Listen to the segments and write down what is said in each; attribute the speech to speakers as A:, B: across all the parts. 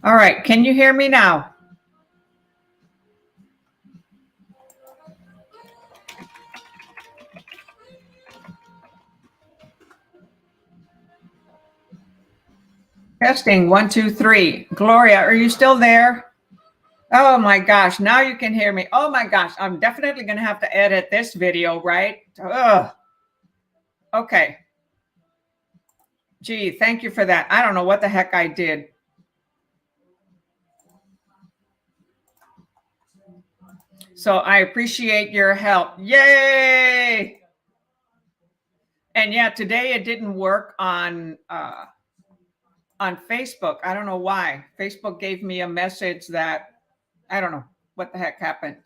A: All right, can you hear me now? Testing, 1, 2, 3. Gloria, are you still there? Oh my gosh, now you can hear me. Oh my gosh, I'm definitely gonna have to edit this video, right? Ugh. Okay. Gee, thank you for that. I don't know what the heck I did. So I appreciate your help. Yay! And yeah, today it didn't work on Facebook. I don't know why. Facebook gave me a message that I don't know what the heck happened.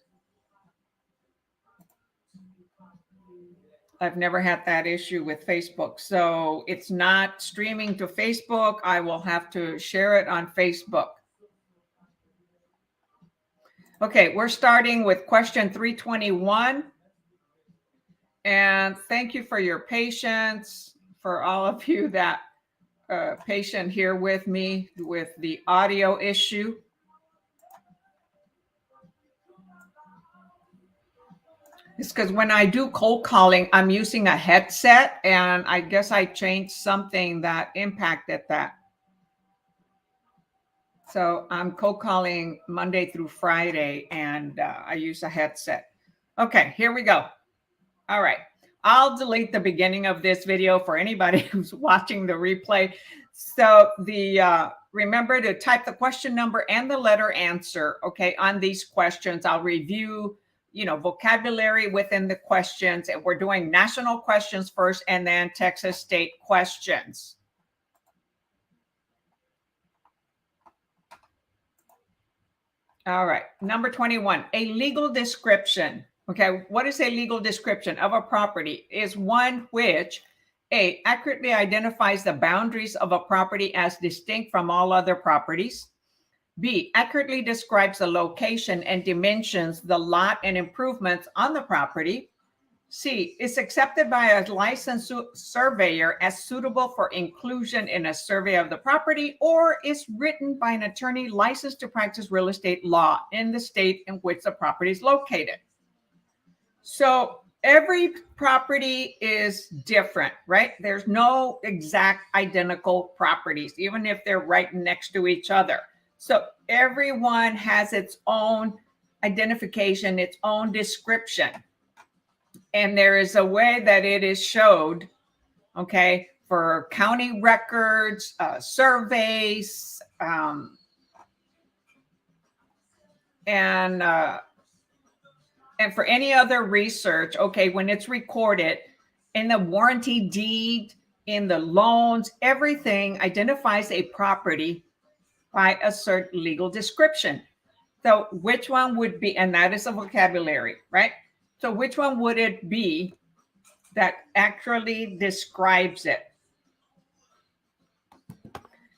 A: I've never had that issue with Facebook. So it's not streaming to Facebook. I will have to share it on Facebook. Okay, we're starting with question 321. And thank you for your patience, for all of you that patient here with me with the audio issue. It's because when I do cold calling, I'm using a headset, and I guess I changed something that impacted that. So I'm cold calling Monday through Friday, and I use a headset. Okay, here we go. All right. I'll delete the beginning of this video for anybody who's watching the replay. So remember to type the question number and the letter answer, okay, on these questions. I'll review, vocabulary within the questions, and we're doing national questions first and then Texas state questions. All right, number 21, a legal description. Okay, what is a legal description of a property? Is one which A, accurately identifies the boundaries of a property as distinct from all other properties. B, accurately describes the location and dimensions, the lot and improvements on the property. C, is accepted by a licensed surveyor as suitable for inclusion in a survey of the property, or is written by an attorney licensed to practice real estate law in the state in which the property is located. So every property is different, right? There's no exact identical properties, even if they're right next to each other. So everyone has its own identification, its own description. And there is a way that it is showed, okay, for county records, surveys, and for any other research, okay, when it's recorded in the warranty deed, in the loans, everything identifies a property by a certain legal description. So which one would be, and that is a vocabulary, right? So which one would it be that actually describes it?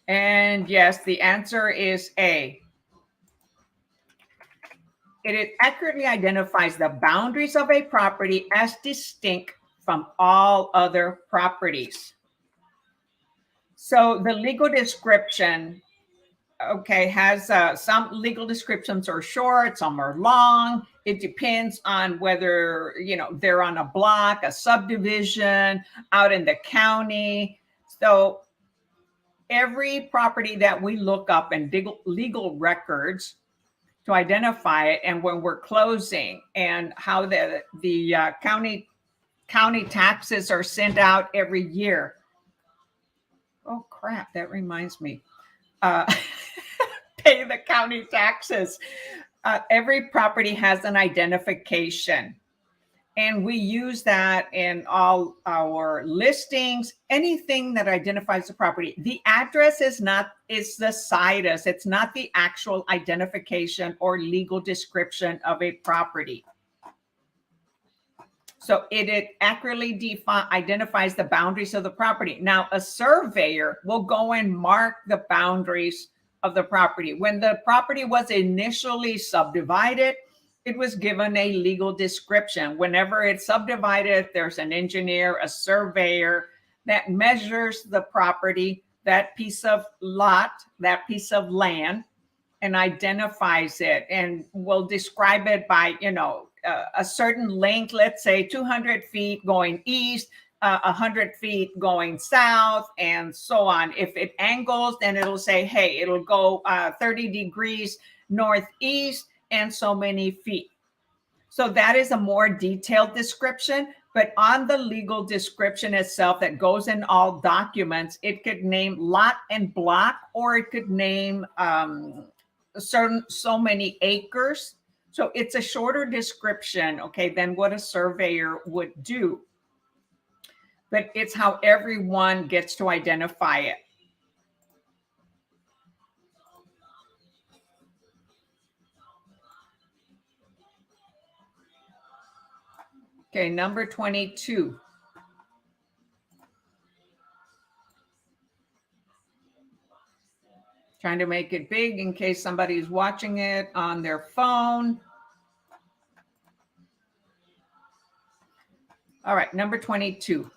A: And yes, the answer is A. It accurately identifies the boundaries of a property as distinct from all other properties. So the legal description, okay, has some legal descriptions are short, some are long. It depends on whether, they're on a block, a subdivision, out in the county. So every property that we look up in legal records to identify it, and when we're closing, and how the county taxes are sent out every year. Oh crap, that reminds me. Pay the county taxes. Every property has an identification, and we use that in all our listings, anything that identifies the property. The address is the situs. It's not the actual identification or legal description of a property. So it accurately identifies the boundaries of the property. Now, a surveyor will go and mark the boundaries of the property. When the property was initially subdivided, it was given a legal description. Whenever it's subdivided, there's an engineer, a surveyor that measures the property that piece of lot, that piece of land, and identifies it, and will describe it by, a certain length, let's say 200 feet going east, 100 feet going south, and so on. If it angles, then it'll say, hey, it'll go 30 degrees northeast and so many feet. So that is a more detailed description, but on the legal description itself that goes in all documents, it could name lot and block, or it could name certain so many acres. So it's a shorter description, okay, than what a surveyor would do. But it's how everyone gets to identify it. Okay, number 22. Trying to make it big in case somebody's watching it on their phone. All right, number 22.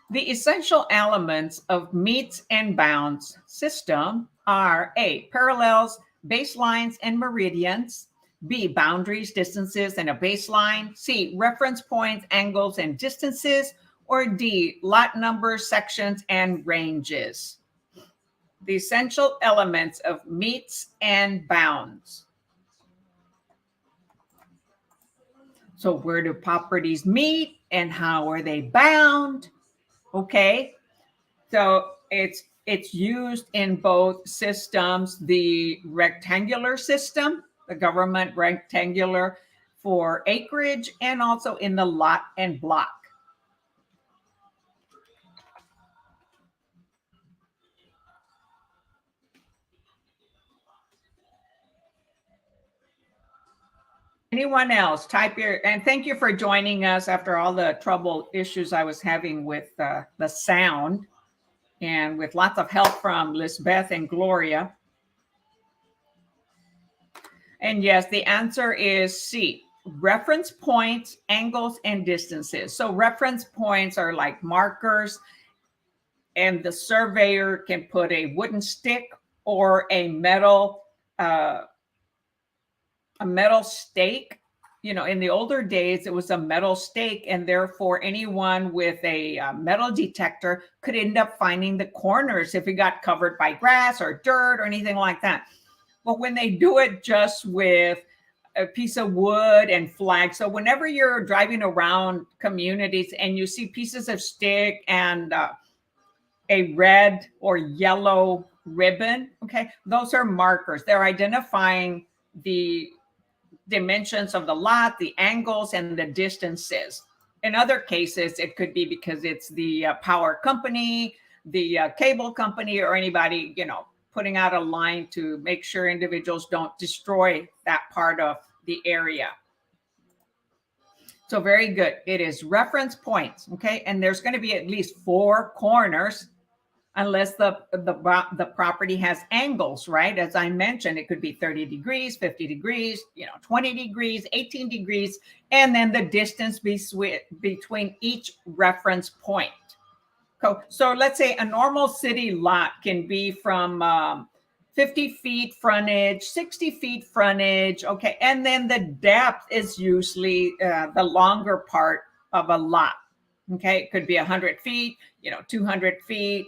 A: The essential elements of meets and bounds system are A, parallels, baselines, and meridians. B, boundaries, distances, and a baseline. C, reference points, angles, and distances. Or D, lot numbers, sections, and ranges. The essential elements of meets and bounds. So where do properties meet and how are they bound? Okay, so it's used in both systems, the rectangular system, the government rectangular for acreage, and also in the lot and block. Anyone else? Type your, and thank you for joining us after all the trouble issues I was having with the sound, and with lots of help from Lisbeth and Gloria. And yes, the answer is C, reference points, angles, and distances. So reference points are like markers, and the surveyor can put a wooden stick or a metal stake. In the older days, it was a metal stake, and therefore anyone with a metal detector could end up finding the corners if it got covered by grass or dirt or anything like that. But when they do it just with a piece of wood and flag, so whenever you're driving around communities and you see pieces of stick and a red or yellow ribbon, okay, those are markers. They're identifying the dimensions of the lot, the angles, and the distances. In other cases, it could be because it's the power company, the cable company, or anybody, putting out a line to make sure individuals don't destroy that part of the area. So very good. It is reference points, okay? And there's going to be at least 4 corners, unless the property has angles, right? As I mentioned, it could be 30 degrees, 50 degrees, 20 degrees, 18 degrees, and then the distance between each reference point. So let's say a normal city lot can be from 50 feet frontage, 60 feet frontage, okay? And then the depth is usually the longer part of a lot, okay? It could be 100 feet, 200 feet.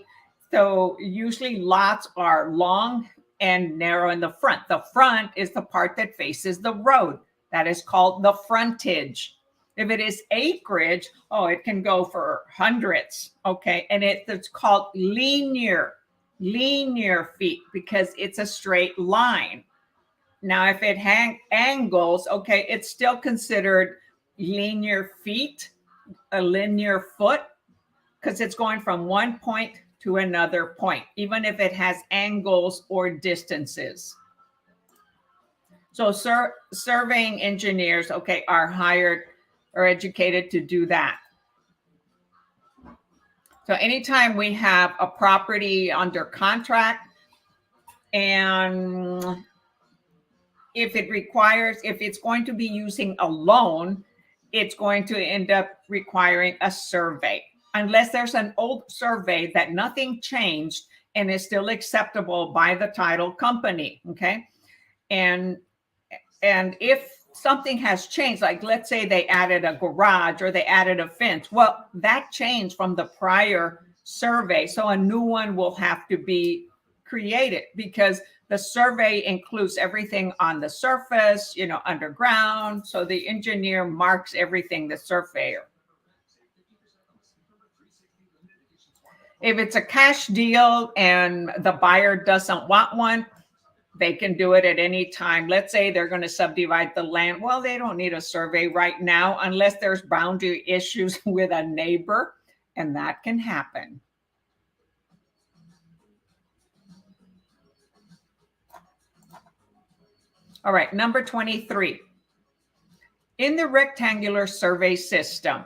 A: So usually lots are long and narrow in the front. The front is the part that faces the road. That is called the frontage. If it is acreage, it can go for hundreds, okay? And it's called linear feet because it's a straight line. Now, if it angles, okay, it's still considered linear feet, a linear foot, because it's going from one point to another point, even if it has angles or distances. So surveying engineers, okay, are hired or educated to do that. So anytime we have a property under contract, and if it's going to be using a loan, it's going to end up requiring a survey. unless there's an old survey that nothing changed and is still acceptable by the title company. Okay. And if something has changed, like let's say they added a garage or they added a fence, well, that changed from the prior survey. So a new one will have to be created because the survey includes everything on the surface, you know, underground. So the engineer marks everything, the surveyor. If it's a cash deal and the buyer doesn't want one, they can do it at any time. Let's say they're going to subdivide the land. Well, they don't need a survey right now unless there's boundary issues with a neighbor, and that can happen. All right, number 23. In the rectangular survey system,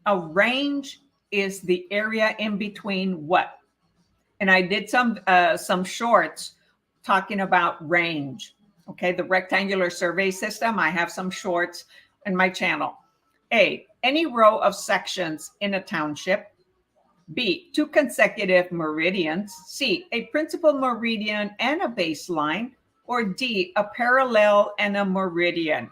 A: a range is the area in between what? And I did some shorts talking about range. Okay, the rectangular survey system, I have some shorts in my channel. A, any row of sections in a township. B, 2 consecutive meridians. C, a principal meridian and a baseline. Or D, a parallel and a meridian.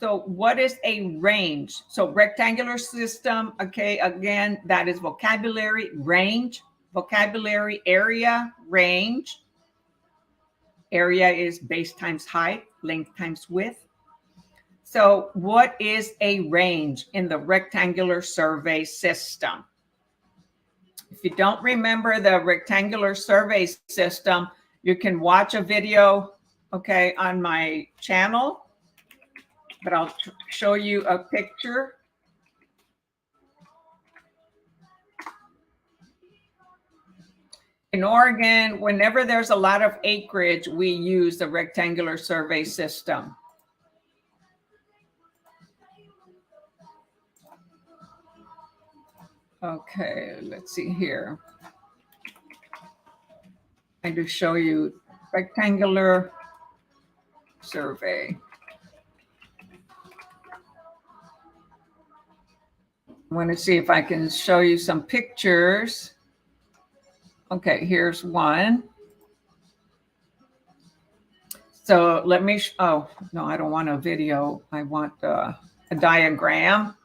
A: So what is a range? So rectangular system, okay, again, that is vocabulary, range, vocabulary, area, range. Area is base times height, length times width. So what is a range in the rectangular survey system? If you don't remember the rectangular survey system, you can watch a video, okay, on my channel. But I'll show you a picture. In Oregon, whenever there's a lot of acreage, we use the rectangular survey system. Okay, let's see here. I just show you rectangular survey. I want to see if I can show you some pictures. Okay, here's one. So let me, oh, no, I don't want a video. I want a diagram.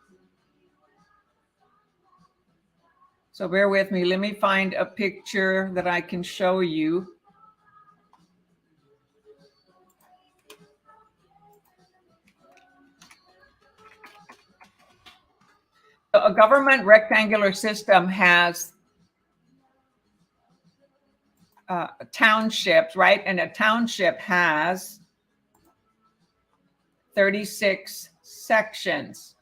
A: So bear with me. Let me find a picture that I can show you. A government rectangular system has townships, right? And a township has 36 sections.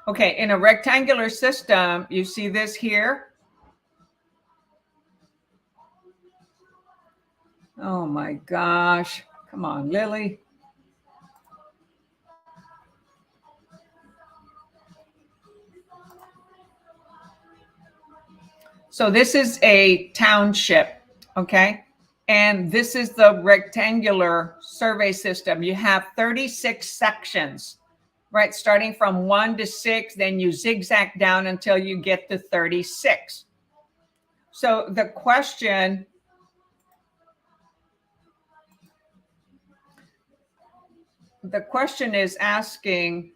A: Okay, in a rectangular system, you see this here? Oh my gosh. Come on, Lily. So this is a township, okay? And this is the rectangular survey system. You have 36 sections, right? Starting from 1 to 6, then you zigzag down until you get to 36. So the question is asking,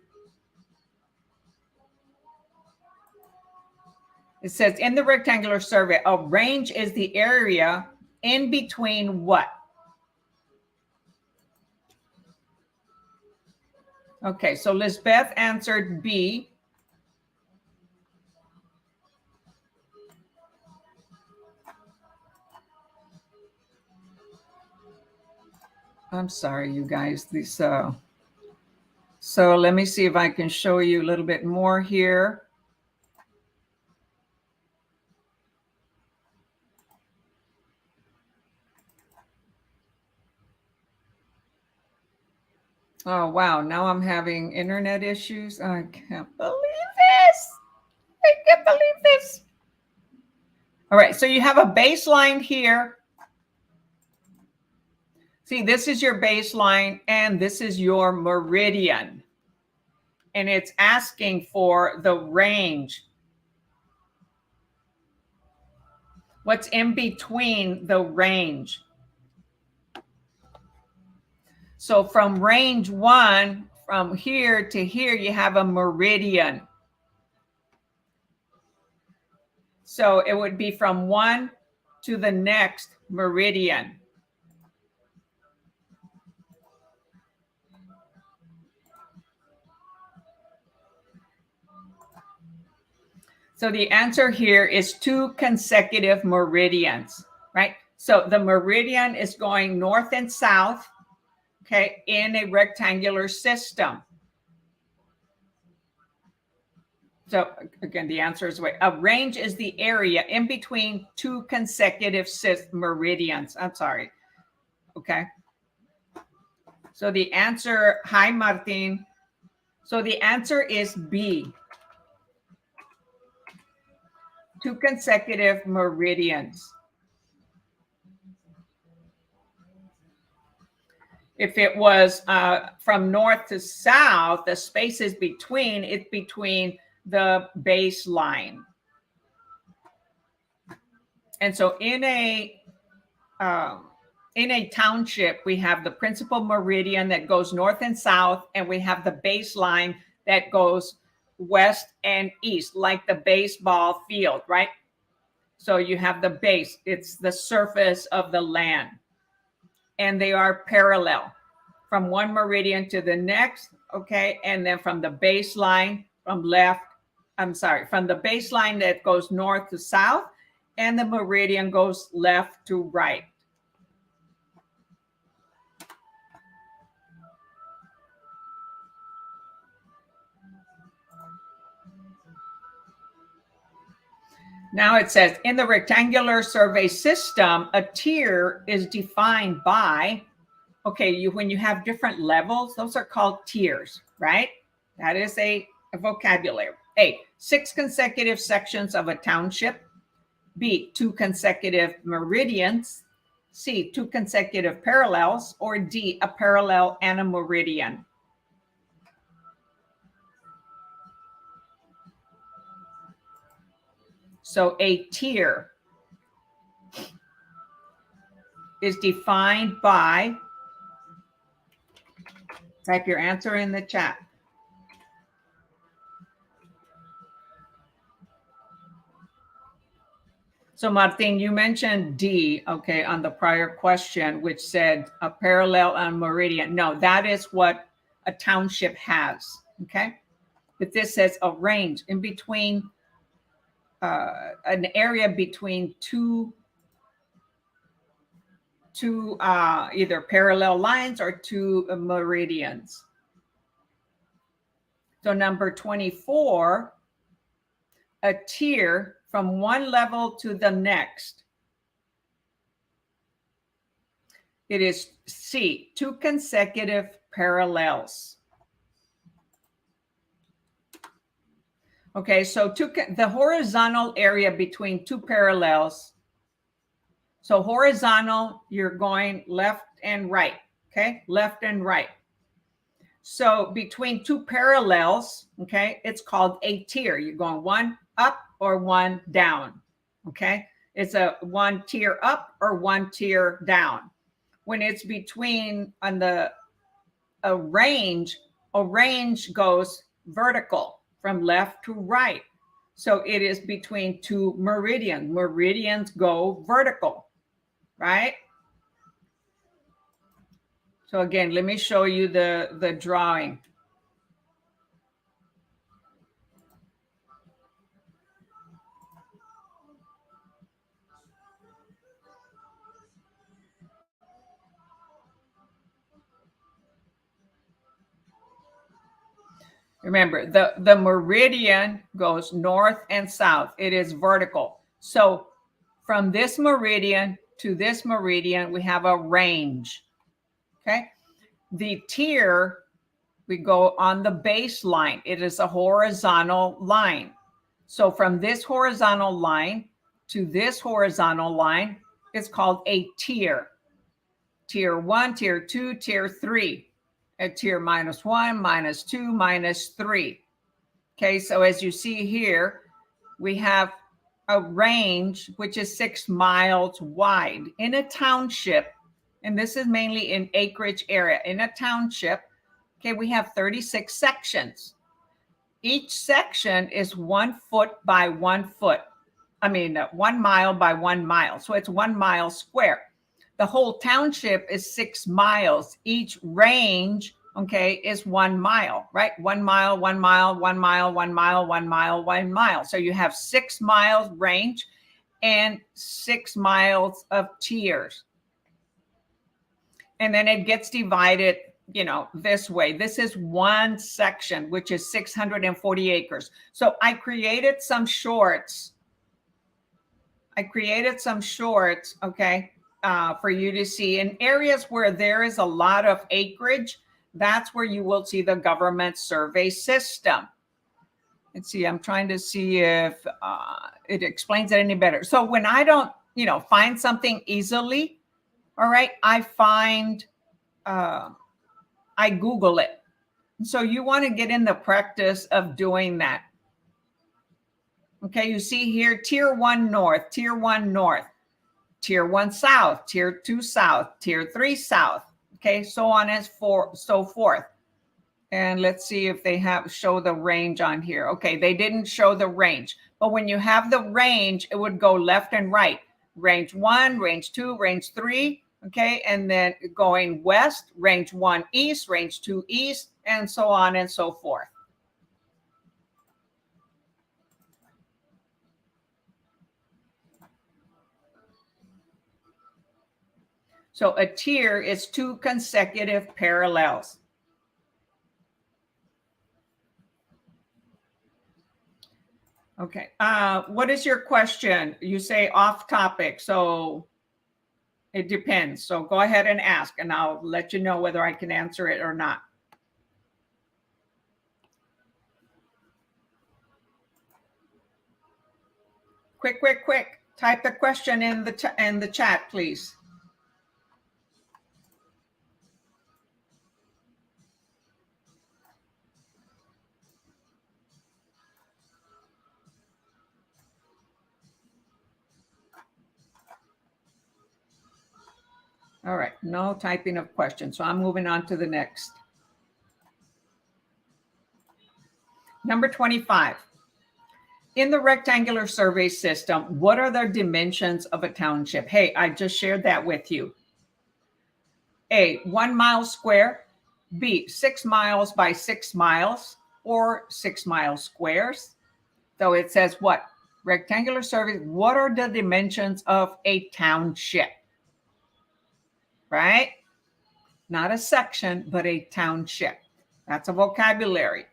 A: it says in the rectangular survey, a range is the area in between what? Okay, so Lisbeth answered B. I'm sorry, you guys. These, so let me see if I can show you a little bit more here. Oh, wow. Now I'm having internet issues. I can't believe this. I can't believe this. All right. So you have a baseline here. See, this is your baseline and this is your meridian. And it's asking for the range. What's in between the range? So from range 1, from here to here, you have a meridian. So it would be from 1 to the next meridian. So the answer here is 2 consecutive meridians, right? So the meridian is going north and south, okay, in a rectangular system. So again, the answer is wait. A range is the area in between 2 consecutive meridians. I'm sorry. Okay. So the answer, hi, Martin. So the answer is B. 2 consecutive meridians. If it was from north to south, the spaces between, it's between the baseline. And so in a township, we have the principal meridian that goes north and south, and we have the baseline that goes west and east, like the baseball field, right? So you have the base, it's the surface of the land, and they are parallel from one meridian to the next, okay? And then from the baseline from the baseline that goes north to south, and the meridian goes left to right. Now it says, in the rectangular survey system, a tier is defined by, okay, when you have different levels, those are called tiers, right? That is a vocabulary. A, 6 consecutive sections of a township. B, 2 consecutive meridians. C, 2 consecutive parallels. Or D, a parallel and a meridian. So a tier is defined by, type your answer in the chat. So Martin, you mentioned D, okay, on the prior question, which said a parallel and meridian. No, that is what a township has, okay? But this says a range in between, an area between two either parallel lines or 2 meridians. So number 24, a tier from one level to the next. It is C, 2 consecutive parallels. Okay, so the horizontal area between 2 parallels. So horizontal, you're going left and right, okay? Left and right. So between 2 parallels, okay, it's called a tier. You're going one up or one down, okay? It's a 1 tier up or 1 tier down. When it's between on a range goes vertical from left to right. So it is between 2 meridians. Meridians go vertical, right? So again, let me show you the drawing. Remember, the meridian goes north and south. It is vertical. So from this meridian to this meridian, we have a range, okay? The tier, we go on the baseline. It is a horizontal line. So from this horizontal line to this horizontal line, it's called a tier. tier 1, tier 2, tier 3, at tier -1, -2, -3. Okay, so as you see here, we have a range which is 6 miles wide in a township, and this is mainly in acreage area. In a township, okay, we have 36 sections. Each section is 1 foot by 1 foot. 1 mile by 1 mile. So it's 1 mile square. The whole township is 6 miles. Each range, okay, is 1 mile, right? 1 mile, 1 mile, 1 mile, 1 mile, 1 mile, 1 mile. So you have 6 miles range and 6 miles of tiers. And then it gets divided, this way. This is one section, which is 640 acres. So I created some shorts. Okay, for you to see. In areas where there is a lot of acreage, that's where you will see the government survey system. Let's see, I'm trying to see if it explains it any better. So when I don't, find something easily, all right, I Google it. So you want to get in the practice of doing that. Okay, you see here, tier 1 north, tier 1 north, tier 1 south, tier 2 south, tier 3 south, okay, so on and so forth. And let's see if they show the range on here. Okay, they didn't show the range, but when you have the range, it would go left and right. Range 1, range 2, range 3, okay, and then going west, range 1 east, range 2 east, and so on and so forth. So a tier is 2 consecutive parallels. Okay. What is your question? You say off topic, so it depends. So go ahead and ask, and I'll let you know whether I can answer it or not. Quick. Type the question in the chat, please. All right, no typing of questions. So I'm moving on to the next. Number 25. In the rectangular survey system, what are the dimensions of a township? Hey, I just shared that with you. A, 1 mile square. B, 6 miles by 6 miles or 6 mile squares. So it says what? Rectangular survey, what are the dimensions of a township? Right? Not a section, but a township. That's a vocabulary.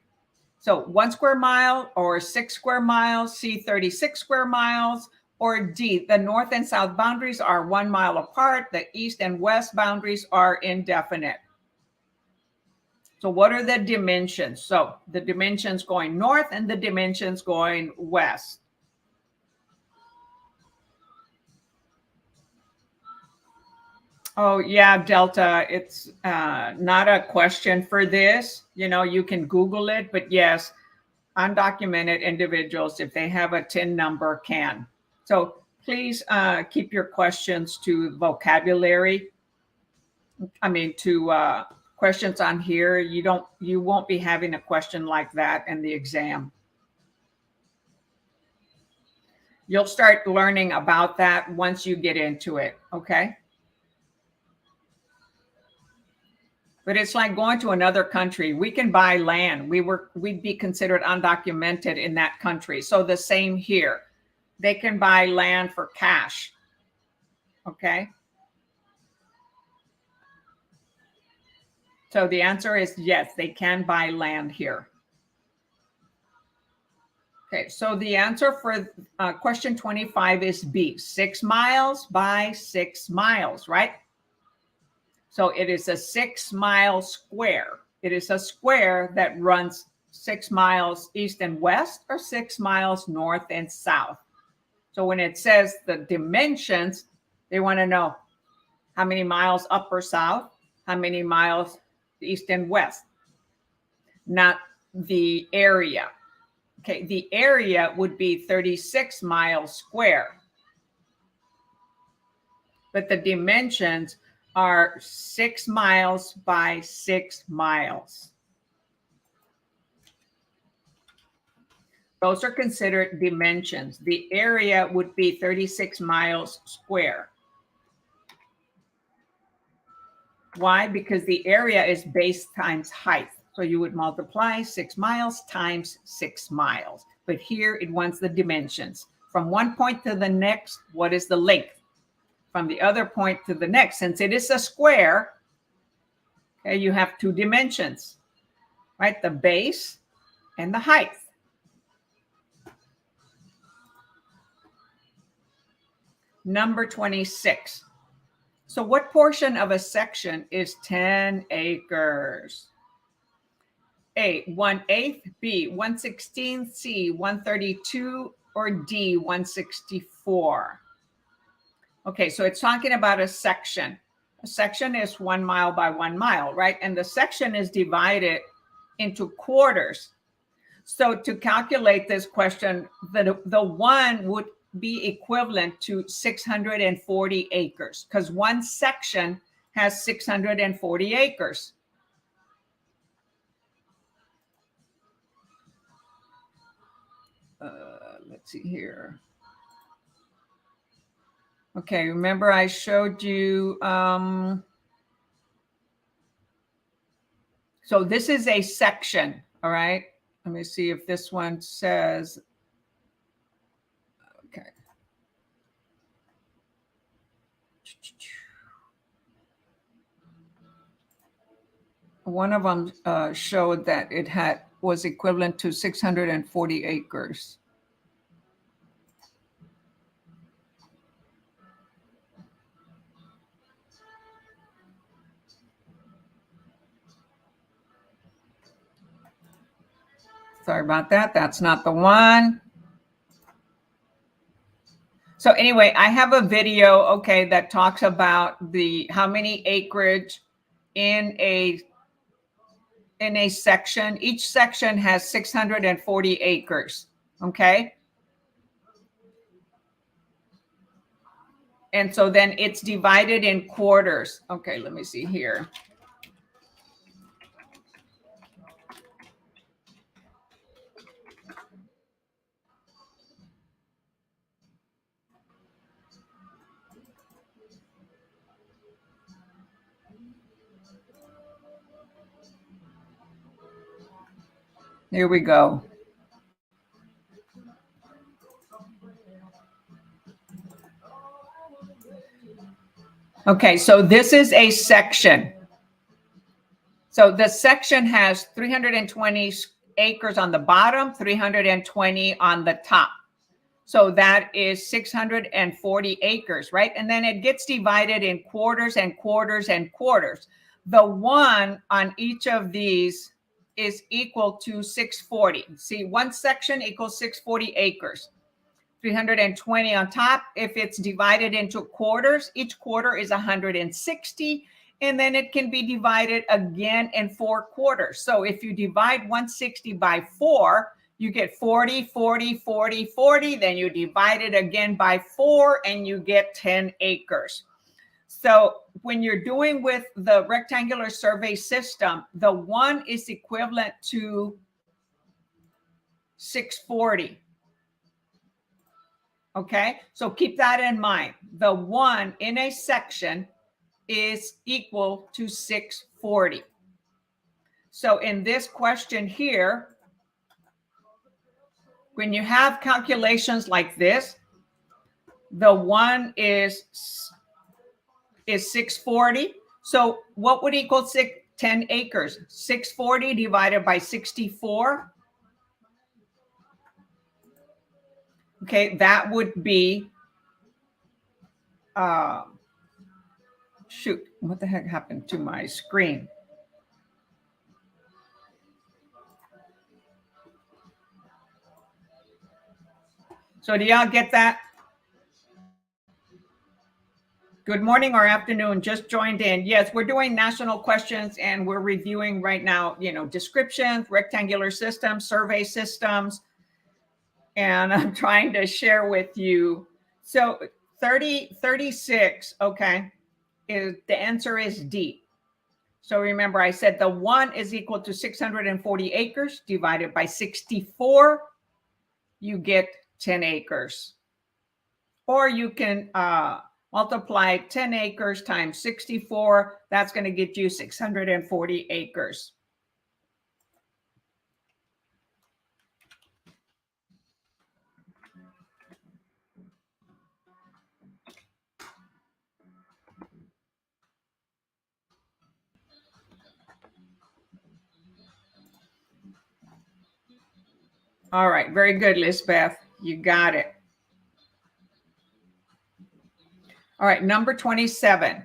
A: So 1 square mile or 6 square miles, C, 36 square miles, or D, the north and south boundaries are 1 mile apart. The east and west boundaries are indefinite. So what are the dimensions? So the dimensions going north and the dimensions going west. Oh, yeah, Delta, it's not a question for this. You can Google it, but yes, undocumented individuals, if they have a TIN number, can. So please keep your questions to vocabulary. To questions on here. You won't be having a question like that in the exam. You'll start learning about that once you get into it, okay? But it's like going to another country. We can buy land. We'd be considered undocumented in that country. So the same here. They can buy land for cash. Okay. So the answer is yes, they can buy land here. Okay, so the answer for question 25 is B, 6 miles by 6 miles, right? So it is a 6 mile square. It is a square that runs 6 miles east and west or 6 miles north and south. So when it says the dimensions, they want to know How many miles up or south? How many miles east and west? Not the area. Okay, the area would be 36 miles square. But the dimensions are 6 miles by 6 miles. Those are considered dimensions. The area would be 36 miles square. Why? Because the area is base times height. So you would multiply 6 miles times 6 miles. But here it wants the dimensions. From one point to the next, what is the length? From the other point to the next, since it is a square, okay, you have two dimensions, right? The base and the height. Number 26. So what portion of a section is 10 acres? A, 1/8, B, 1/16, C, 1/32, or D, 1/64? Okay, so it's talking about a section. A section is 1 mile by 1 mile, right? And the section is divided into quarters. So to calculate this question, the one would be equivalent to 640 acres because one section has 640 acres. Let's see here. Okay, remember I showed you, so this is a section, all right? Let me see if this one says, okay. One of them showed that it was equivalent to 640 acres. Sorry about that. That's not the one. So anyway, I have a video, okay, that talks about how many acreage in a section. Each section has 640 acres, okay? And so then it's divided in quarters. Okay, let me see here. Here we go. Okay, so this is a section. So the section has 320 acres on the bottom, 320 on the top. So that is 640 acres, right? And then it gets divided in quarters and quarters and quarters. The one on each of these is equal to 640. See, one section equals 640 acres. 320 on top. If it's divided into quarters, each quarter is 160. And then it can be divided again in 4 quarters. So if you divide 160 by 4, you get 40, 40, 40, 40. Then you divide it again by 4 and you get 10 acres. So when you're doing with the rectangular survey system, the one is equivalent to 640. Okay, so keep that in mind. The one in a section is equal to 640. So in this question here, when you have calculations like this, the one is 640. So what would equal 10 acres? 640 divided by 64. Okay, that would be, shoot, what the heck happened to my screen? So do y'all get that? Good morning or afternoon, just joined in. Yes, we're doing national questions and we're reviewing right now, descriptions, rectangular systems, survey systems, and I'm trying to share with you. So 36, okay, the answer is D. So remember, I said the 1 is equal to 640 acres divided by 64, you get 10 acres. Or you can multiply 10 acres times 64. That's going to get you 640 acres. All right, very good, Lisbeth. You got it. All right, number 27.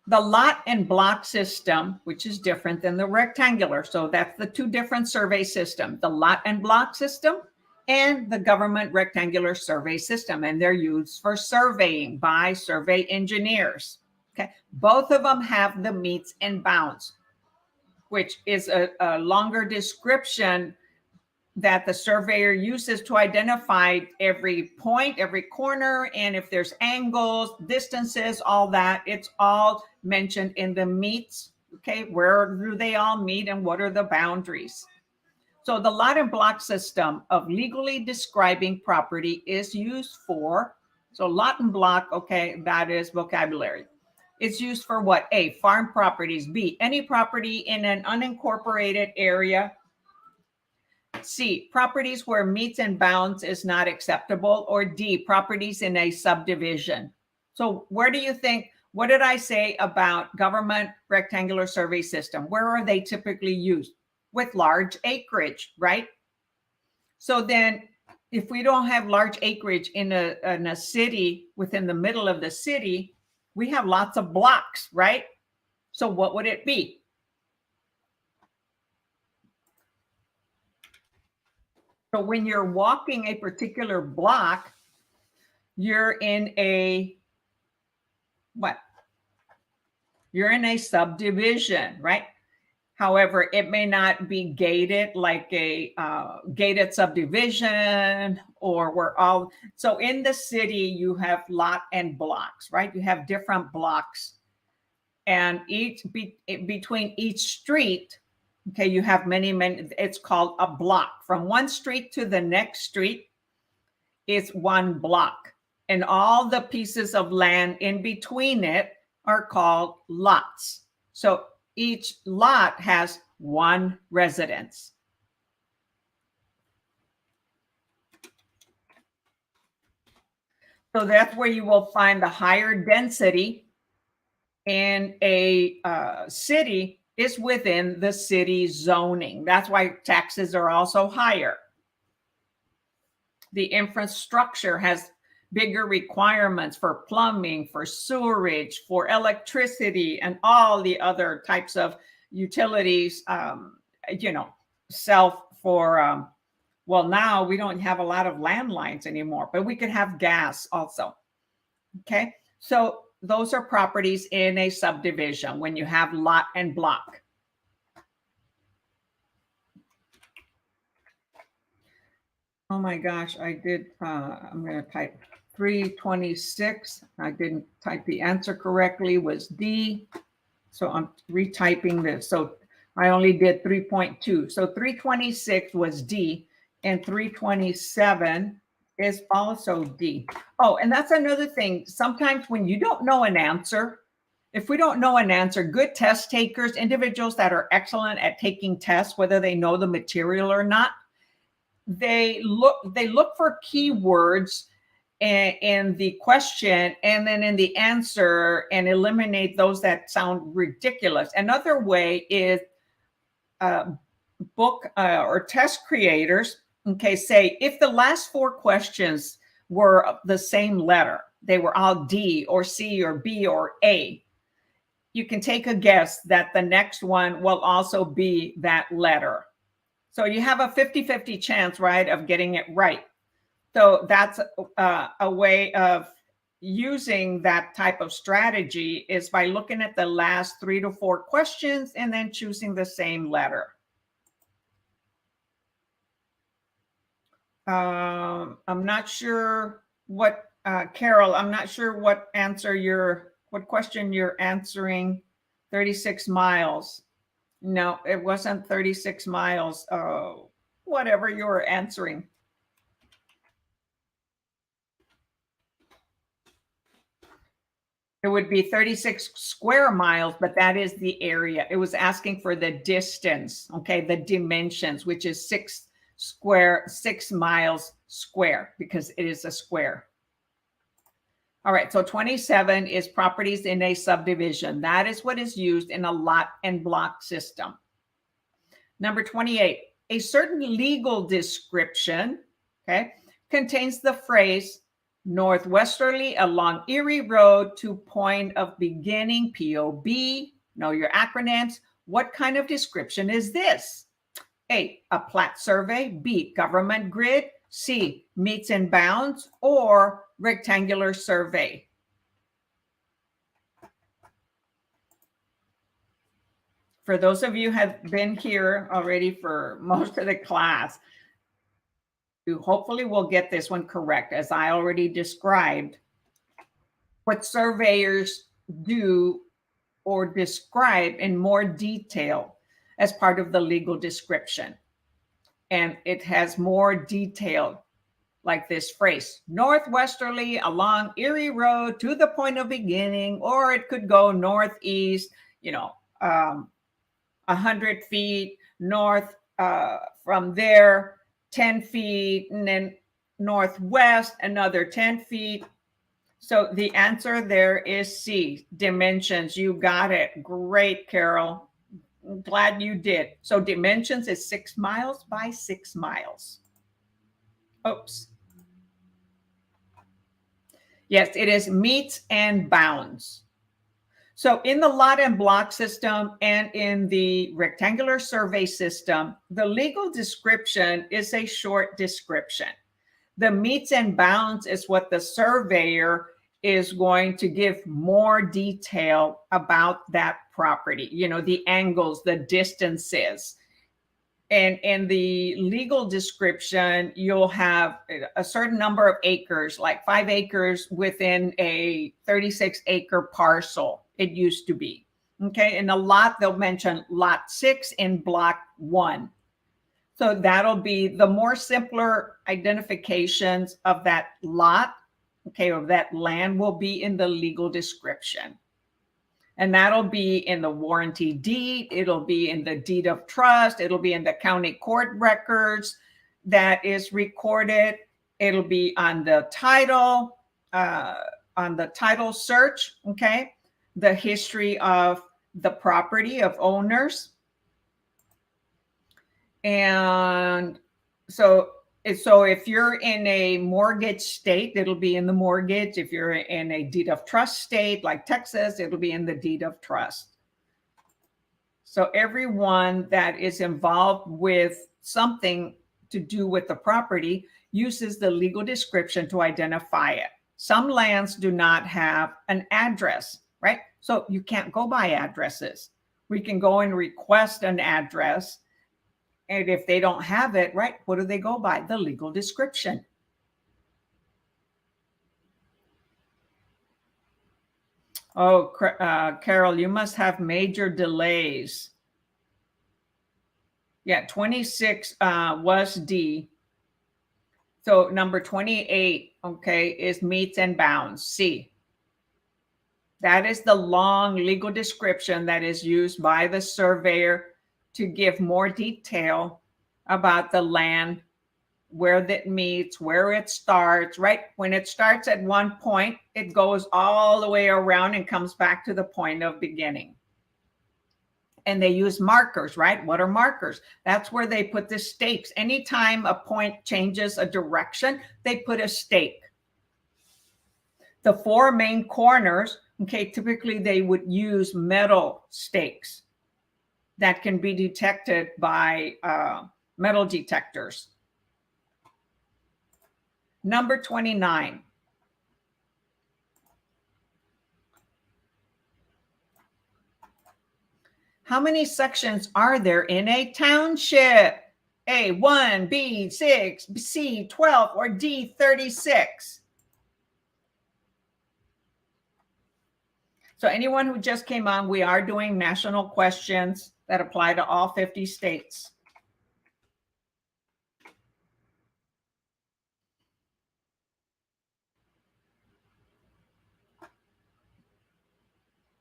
A: The lot and block system, which is different than the rectangular. So that's the two different survey systems, the lot and block system and the government rectangular survey system. And they're used for surveying by survey engineers. Okay, both of them have the meets and bounds, which is a longer description that the surveyor uses to identify every point, every corner, and if there's angles, distances, all that, it's all mentioned in the meets. Okay, where do they all meet and what are the boundaries? So the lot and block system of legally describing property is used for, so lot and block, okay, that is vocabulary. It's used for what? A, farm properties. B, any property in an unincorporated area. C, properties where meets and bounds is not acceptable. Or D, properties in a subdivision. So where do you think, what did I say about government rectangular survey system? Where are they typically used? With large acreage, right? So then if we don't have large acreage in a city, within the middle of the city, we have lots of blocks, right? So what would it be? So when you're walking a particular block, you're in a, what? You're in a subdivision, right? However, it may not be gated like a gated subdivision or we're all, so in the city, you have lot and blocks, right? You have different blocks and between each street, okay, you have many, it's called a block. From one street to the next street is one block. And all the pieces of land in between it are called lots. So each lot has one residence. So that's where you will find the higher density in a city is within the city zoning. That's why taxes are also higher. The infrastructure has bigger requirements for plumbing, for sewerage, for electricity, and all the other types of utilities, well, now we don't have a lot of landlines anymore, but we could have gas also. Okay, so those are properties in a subdivision when you have lot and block. Oh my gosh, I did, I'm going to type 326. I didn't type the answer correctly, was D. So I'm retyping this. So I only did 3.2. So 326 was D and 327 is also D. Oh, and that's another thing. Sometimes when you don't know an answer, if we don't know an answer, good test takers, individuals that are excellent at taking tests, whether they know the material or not, they look for keywords in the question and then in the answer and eliminate those that sound ridiculous. Another way is book or test creators, okay, say if the last 4 questions were the same letter, they were all D or C or B or A, you can take a guess that the next one will also be that letter. So you have a 50-50 chance, right, of getting it right. So that's a way of using that type of strategy is by looking at the last 3 to 4 questions and then choosing the same letter. I'm not sure what, Carol, I'm not sure what question you're answering. 36 miles. No, it wasn't 36 miles. Whatever you were answering. It would be 36 square miles, but that is the area. It was asking for the distance, okay, the dimensions, which is 6 miles square, because it is a square. All right, so 27 is properties in a subdivision. That is what is used in a lot and block system. Number 28, a certain legal description, okay, contains the phrase northwesterly along Erie Road to point of beginning, POB. Know your acronyms. What kind of description is this? A plat survey. B, government grid. C, meets and bounds, or rectangular survey. For those of you who have been here already for most of the class, you hopefully will get this one correct. As I already described, what surveyors do or describe in more detail as part of the legal description. And it has more detail, like this phrase, northwesterly along Erie Road to the point of beginning, or it could go northeast, 100 feet north, from there, 10 feet, and then northwest, another 10 feet. So the answer there is C, dimensions. You got it. Great, Carol. I'm glad you did. So dimensions is 6 miles by 6 miles. Oops. Yes, it is meets and bounds. So in the lot and block system and in the rectangular survey system, the legal description is a short description. The meets and bounds is what the surveyor is going to give more detail about that property, the angles, the distances. And in the legal description, you'll have a certain number of acres, like 5 acres within a 36-acre parcel. It used to be. Okay. In a lot, they'll mention lot 6 in block 1. So that'll be the more simpler identifications of that lot, okay, of that land will be in the legal description. And that'll be in the warranty deed. It'll be in the deed of trust. It'll be in the county court records that is recorded. It'll be on the title search, okay? The history of the property of owners. And so if you're in a mortgage state, it'll be in the mortgage. If you're in a deed of trust state like Texas, it'll be in the deed of trust. So everyone that is involved with something to do with the property uses the legal description to identify it. Some lands do not have an address, right? So you can't go by addresses. We can go and request an address. And if they don't have it, right, what do they go by? The legal description. Oh, Carol, you must have major delays. Yeah, 26 was D. So number 28, okay, is meets and bounds, C. That is the long legal description that is used by the surveyor to give more detail about the land, where that meets, where it starts, right? When it starts at one point, it goes all the way around and comes back to the point of beginning. And they use markers, right? What are markers? That's where they put the stakes. Anytime a point changes a direction, they put a stake. The 4 main corners, okay, typically they would use metal stakes that can be detected by metal detectors. Number 29. How many sections are there in a township? A, 1, B, 6, C, 12, or D, 36? So anyone who just came on, we are doing national questions that apply to all 50 states.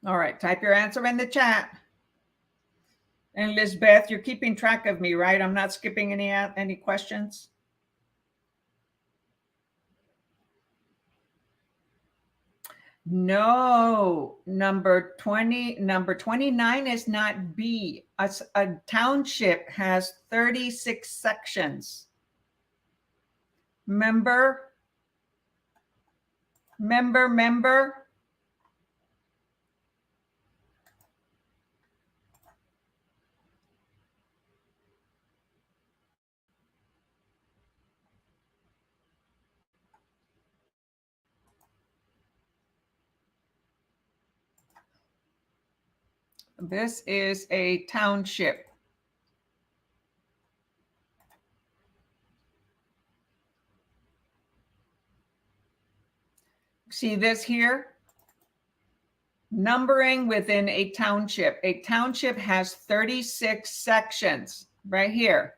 A: All right, type your answer in the chat. And Lisbeth, you're keeping track of me, right? I'm not skipping any questions. No, number 29 is not B. A township has 36 sections. Member. This is a township. See this here? Numbering within a township. A township has 36 sections right here.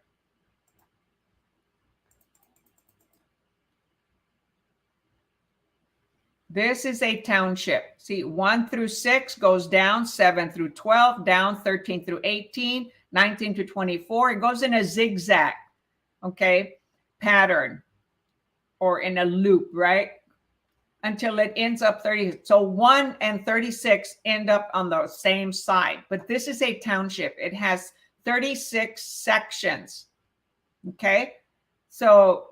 A: This is a township. See, 1 through 6 goes down, 7 through 12, down 13 through 18, 19 to 24. It goes in a zigzag, okay, pattern or in a loop, right? Until it ends up 30. So 1 and 36 end up on the same side. But this is a township. It has 36 sections, okay? So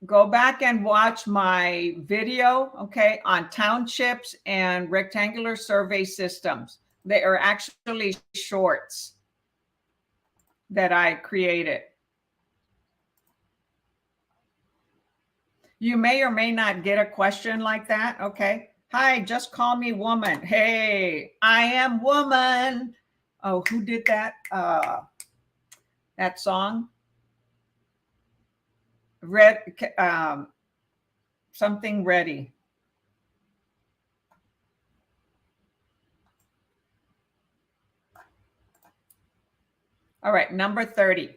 A: go back and watch my video, okay, on townships and rectangular survey systems. They are actually shorts that I created. You may or may not get a question like that, okay? Hi, just call me woman. Hey, I am woman. Oh, who did that? That song? Something ready. All right, number 30.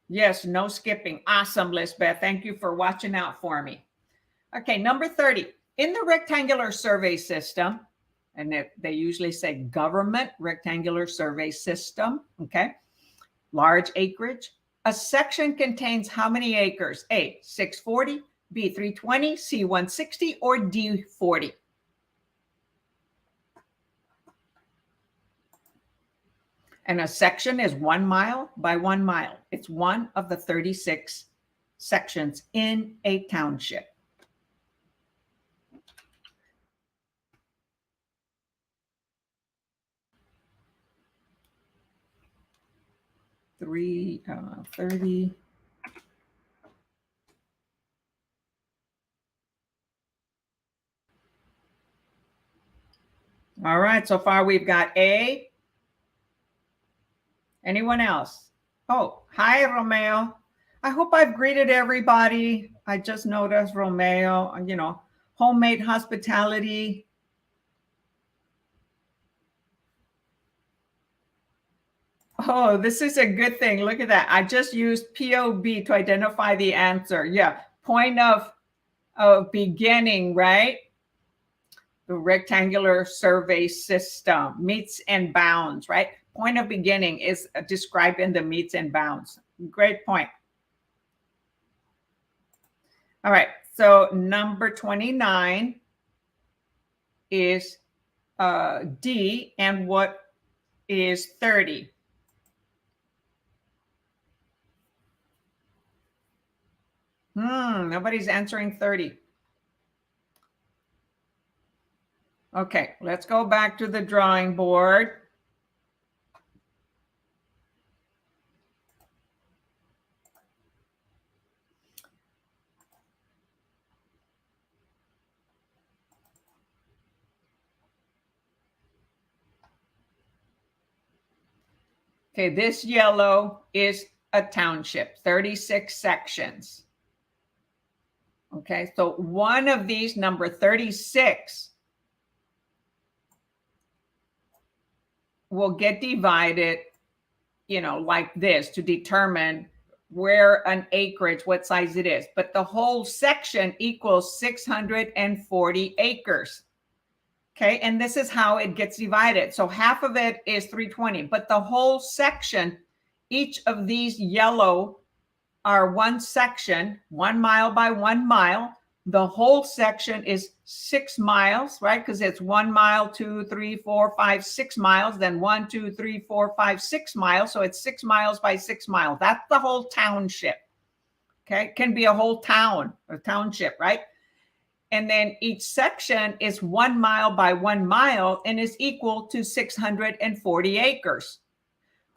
A: Yes, no skipping. Awesome, Lisbeth. Thank you for watching out for me. Okay, number 30. In the rectangular survey system, and they usually say government rectangular survey system, okay, large acreage, a section contains how many acres? A, 640, B, 320, C, 160, or D, 40? And a section is 1 mile by 1 mile. It's one of the 36 sections in a township. Three, 30. All right, so far we've got A. Anyone else? Oh, hi, Romeo. I hope I've greeted everybody. I just noticed Romeo, homemade hospitality. Oh, this is a good thing. Look at that. I just used POB to identify the answer. Yeah, point of beginning, right? The rectangular survey system, meets and bounds, right? Point of beginning is described in the meets and bounds. Great point. All right, so number 29 is D, and what is 30? Nobody's answering 30. Okay, let's go back to the drawing board. Okay, this yellow is a township, 36 sections. Okay, so one of these, number 36, will get divided, like this to determine where an acreage, what size it is. But the whole section equals 640 acres. Okay, and this is how it gets divided. So half of it is 320, but the whole section, each of these yellow are one section, 1 mile by 1 mile. The whole section is 6 miles, right? Because it's 1 mile, 2, 3, 4, 5, 6 miles, then 1, 2, 3, 4, 5, 6 miles. So it's 6 miles by 6 miles. That's the whole township. Okay, it can be a whole town or township, right? And then each section is 1 mile by 1 mile and is equal to 640 acres.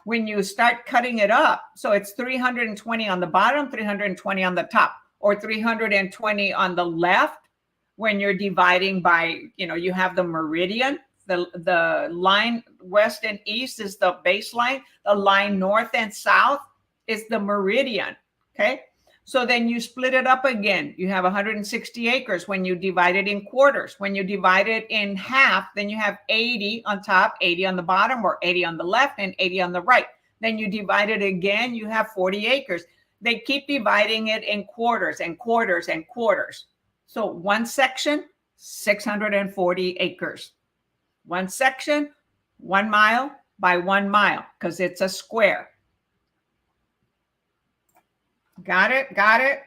A: When you start cutting it up, so it's 320 on the bottom, 320 on the top, or 320 on the left. When you're dividing by, you have the meridian, the line west and east is the baseline, the line north and south is the meridian. Okay, so then you split it up again. You have 160 acres when you divide it in quarters. When you divide it in half, then you have 80 on top, 80 on the bottom, or 80 on the left and 80 on the right. Then you divide it again, you have 40 acres. They keep dividing it in quarters and quarters and quarters. So one section, 640 acres. One section, 1 mile by 1 mile, because it's a square. Got it? Got it?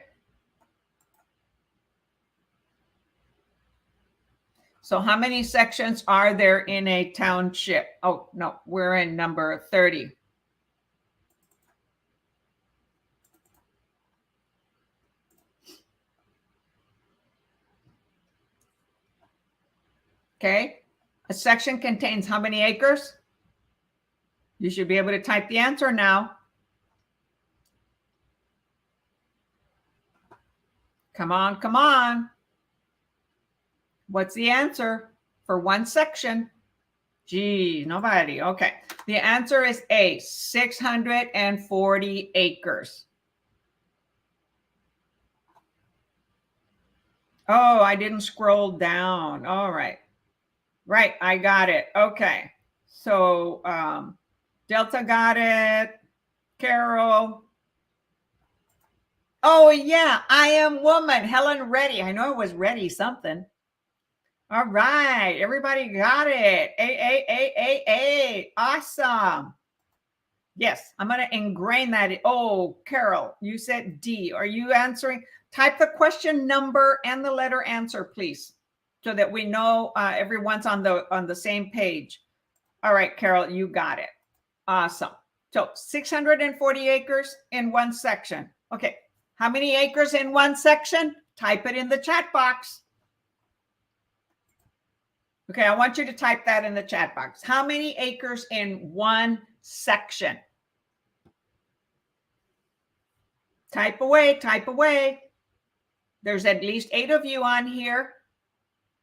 A: So how many sections are there in a township? Oh, no, we're in number 30. Okay, a section contains how many acres? You should be able to type the answer now. Come on, come on. What's the answer for one section? Gee, nobody. Okay. The answer is A, 640 acres. Oh, I didn't scroll down. All right. Right, I got it. Okay. So Delta got it. Carol. Oh, yeah, I am woman. Helen Reddy. I know it was Reddy something. All right, everybody got it. A. Awesome. Yes, I'm going to ingrain that. Oh, Carol, you said D. Are you answering? Type the question number and the letter answer, please, so that we know everyone's on the same page. All right, Carol, you got it. Awesome. So 640 acres in one section. Okay, how many acres in one section? Type it in the chat box. Okay, I want you to type that in the chat box. How many acres in one section? Type away, type away. There's at least 8 of you on here.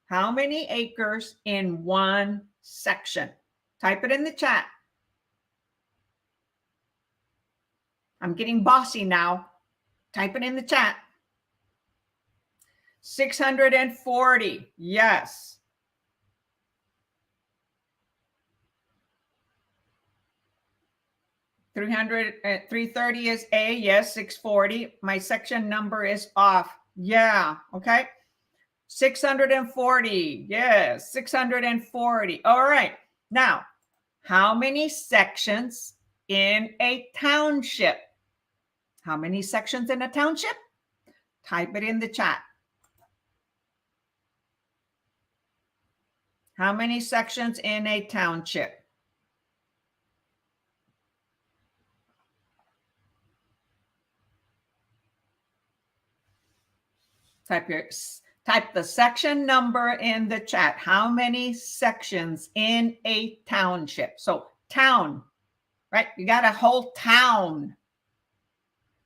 A: How many acres in one section? Type it in the chat. I'm getting bossy now. Type it in the chat. 640, yes. 330 is A, yes. 640. My section number is off. Yeah, okay. 640, yes. 640. All right. Now, how many sections in a township? How many sections in a township? Type it in the chat. How many sections in a township? Type the section number in the chat. How many sections in a township? So town, right? You got a whole town.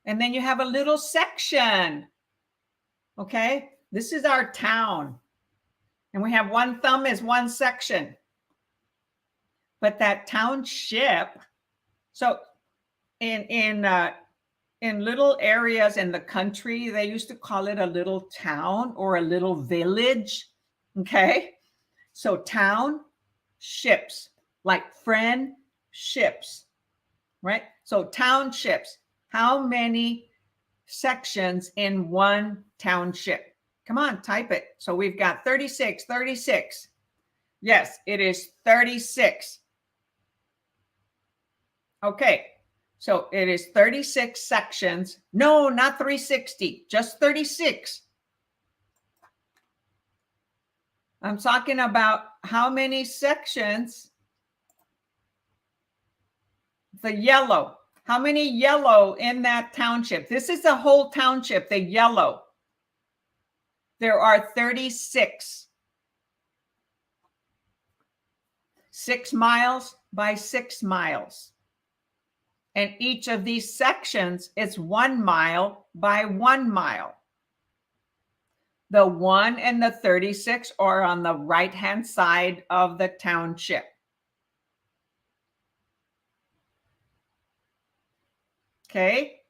A: And then you have a little section. Okay, this is our town. And we have one thumb is one section. But that township So in little areas in the country, they used to call it a little town or a little village. Okay. So townships, like friendships, right? So townships, how many sections in one township? Come on, type it. So we've got 36, 36. Yes, it is 36. Okay, so it is 36 sections. No, not 360, just 36. I'm talking about how many sections. The yellow. How many yellow in that township? This is the whole township, the yellow. There are 36. 6 miles by 6 miles. And each of these sections is 1 mile by 1 mile. The 1 and the 36 are on the right-hand side of the township. Okay.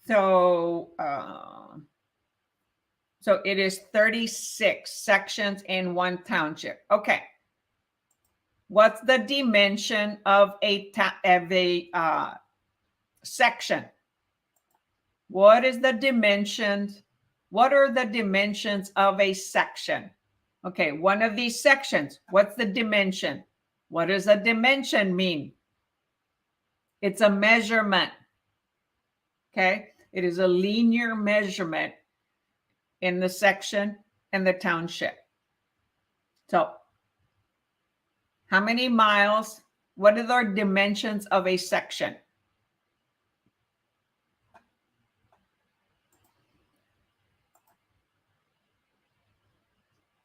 A: So it is 36 sections in one township. Okay. What's the dimension of a section? What is the dimensions? What are the dimensions of a section? Okay, one of these sections, what's the dimension? What does a dimension mean? It's a measurement. Okay, it is a linear measurement in the section and the township. So, how many miles? What are the dimensions of a section?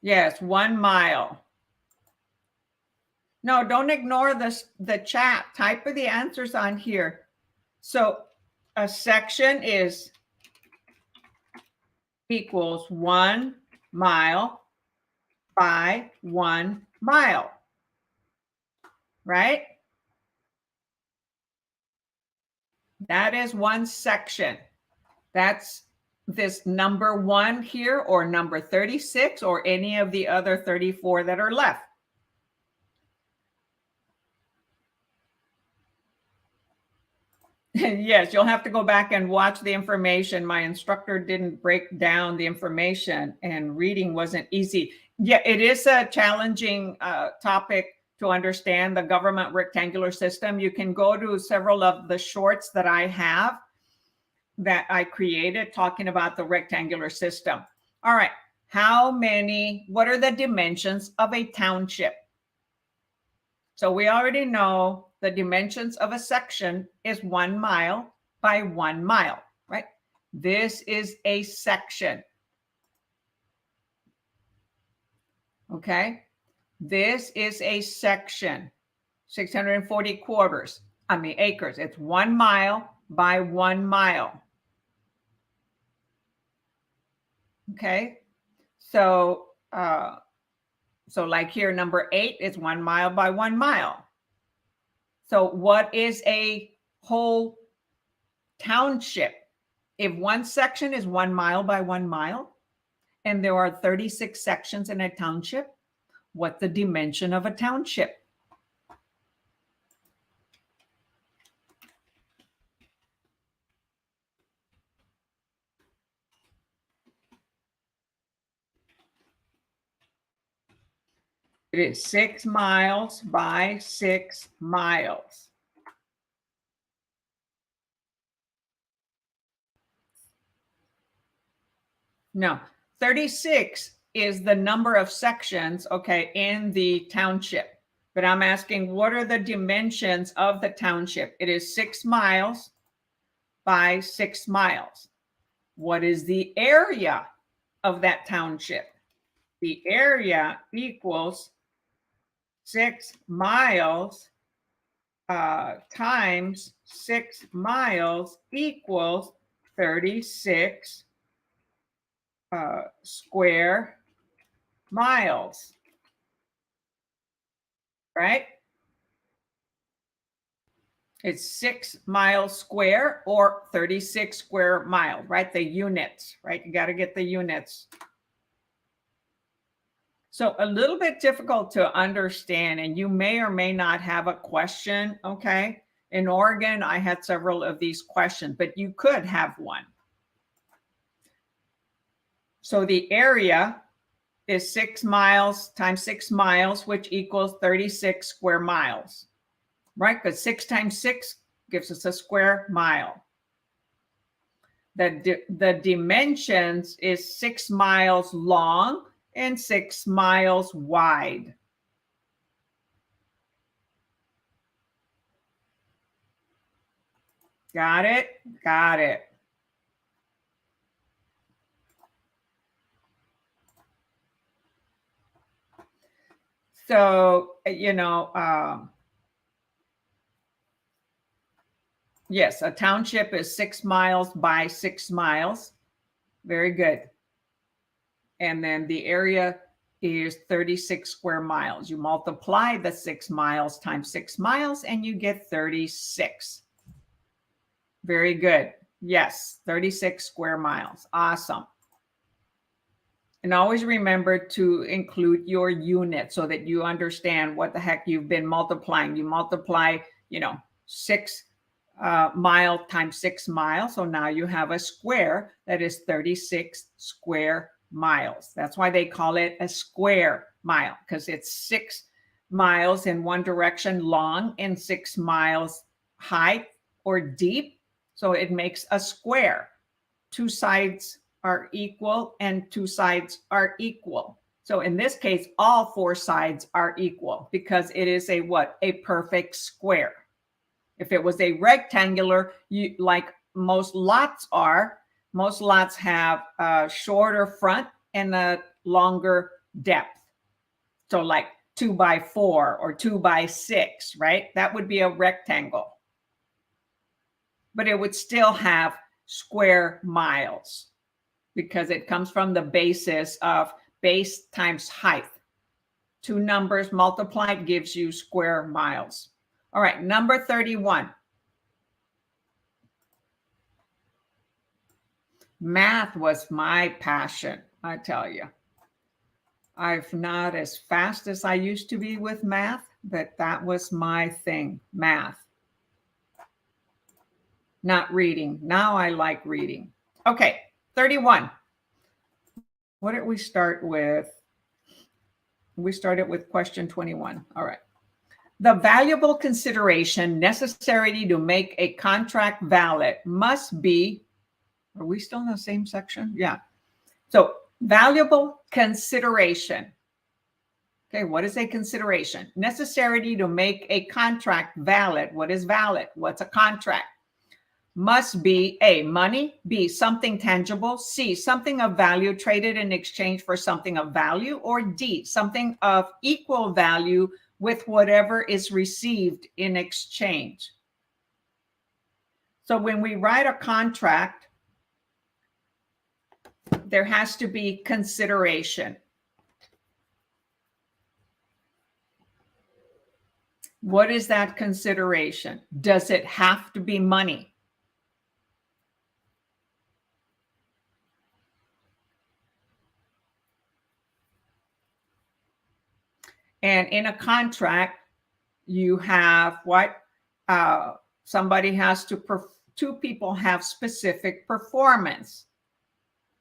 A: Yes, 1 mile. No, don't ignore the chat. Type the answers on here. So a section is equals 1 mile by 1 mile, right? That is one section. That's this number 1 here, or number 36, or any of the other 34 that are left. Yes, you'll have to go back and watch the information. My instructor didn't break down the information, and reading wasn't easy. Yeah, it is a challenging topic to understand, the government rectangular system. You can go to several of the shorts that I have that I created talking about the rectangular system. All right, what are the dimensions of a township? So we already know the dimensions of a section is 1 mile by 1 mile, right? This is a section. Okay. This is a section, 640 acres. It's 1 mile by 1 mile. Okay. So like here, number 8 is 1 mile by 1 mile. So what is a whole township? If one section is 1 mile by 1 mile, and there are 36 sections in a township, what's the dimension of a township? It is 6 miles by 6 miles. No, 36 is the number of sections, okay, in the township. But I'm asking, what are the dimensions of the township? It is 6 miles by 6 miles. What is the area of that township? The area equals 6 miles times 6 miles equals 36 square miles, right? It's 6 miles square or 36 square miles, right? The units, right? You got to get the units. So a little bit difficult to understand, and you may or may not have a question, okay? In Oregon, I had several of these questions, but you could have one. So the area is 6 miles times 6 miles, which equals 36 square miles, right? Because 6 times 6 gives us a square mile. The dimensions is 6 miles long and 6 miles wide. Got it? Got it. So, yes, a township is 6 miles by 6 miles. Very good. And then the area is 36 square miles. You multiply the 6 miles times 6 miles and you get 36. Very good. Yes, 36 square miles. Awesome. And always remember to include your unit so that you understand what the heck you've been multiplying. You multiply, 6 mile times 6 miles. So now you have a square that is 36 square miles. That's why they call it a square mile, because it's 6 miles in one direction long and 6 miles height or deep. So it makes a square. Two sides are equal and two sides are equal. So in this case, all 4 sides are equal because it is a what? A perfect square. If it was a rectangular, like most lots are, most lots have a shorter front and a longer depth. So like 2 by 4 or 2 by 6, right? That would be a rectangle. But it would still have square miles because it comes from the basis of base times height. 2 numbers multiplied gives you square miles. All right, number 31. Math was my passion, I tell you. I'm not as fast as I used to be with math, but that was my thing, math. Not reading. Now I like reading. Okay, 31. What did we start with? We started with question 21. All right. The valuable consideration necessary to make a contract valid must be, are we still in the same section? Yeah. So valuable consideration. Okay, what is a consideration? Necessity to make a contract valid. What is valid? What's a contract? Must be A, money, B, something tangible, C, something of value traded in exchange for something of value, or D, something of equal value with whatever is received in exchange. So when we write a contract, there has to be consideration. What is that consideration? Does it have to be money? And in a contract, you have what? Somebody has to, 2 people have specific performance.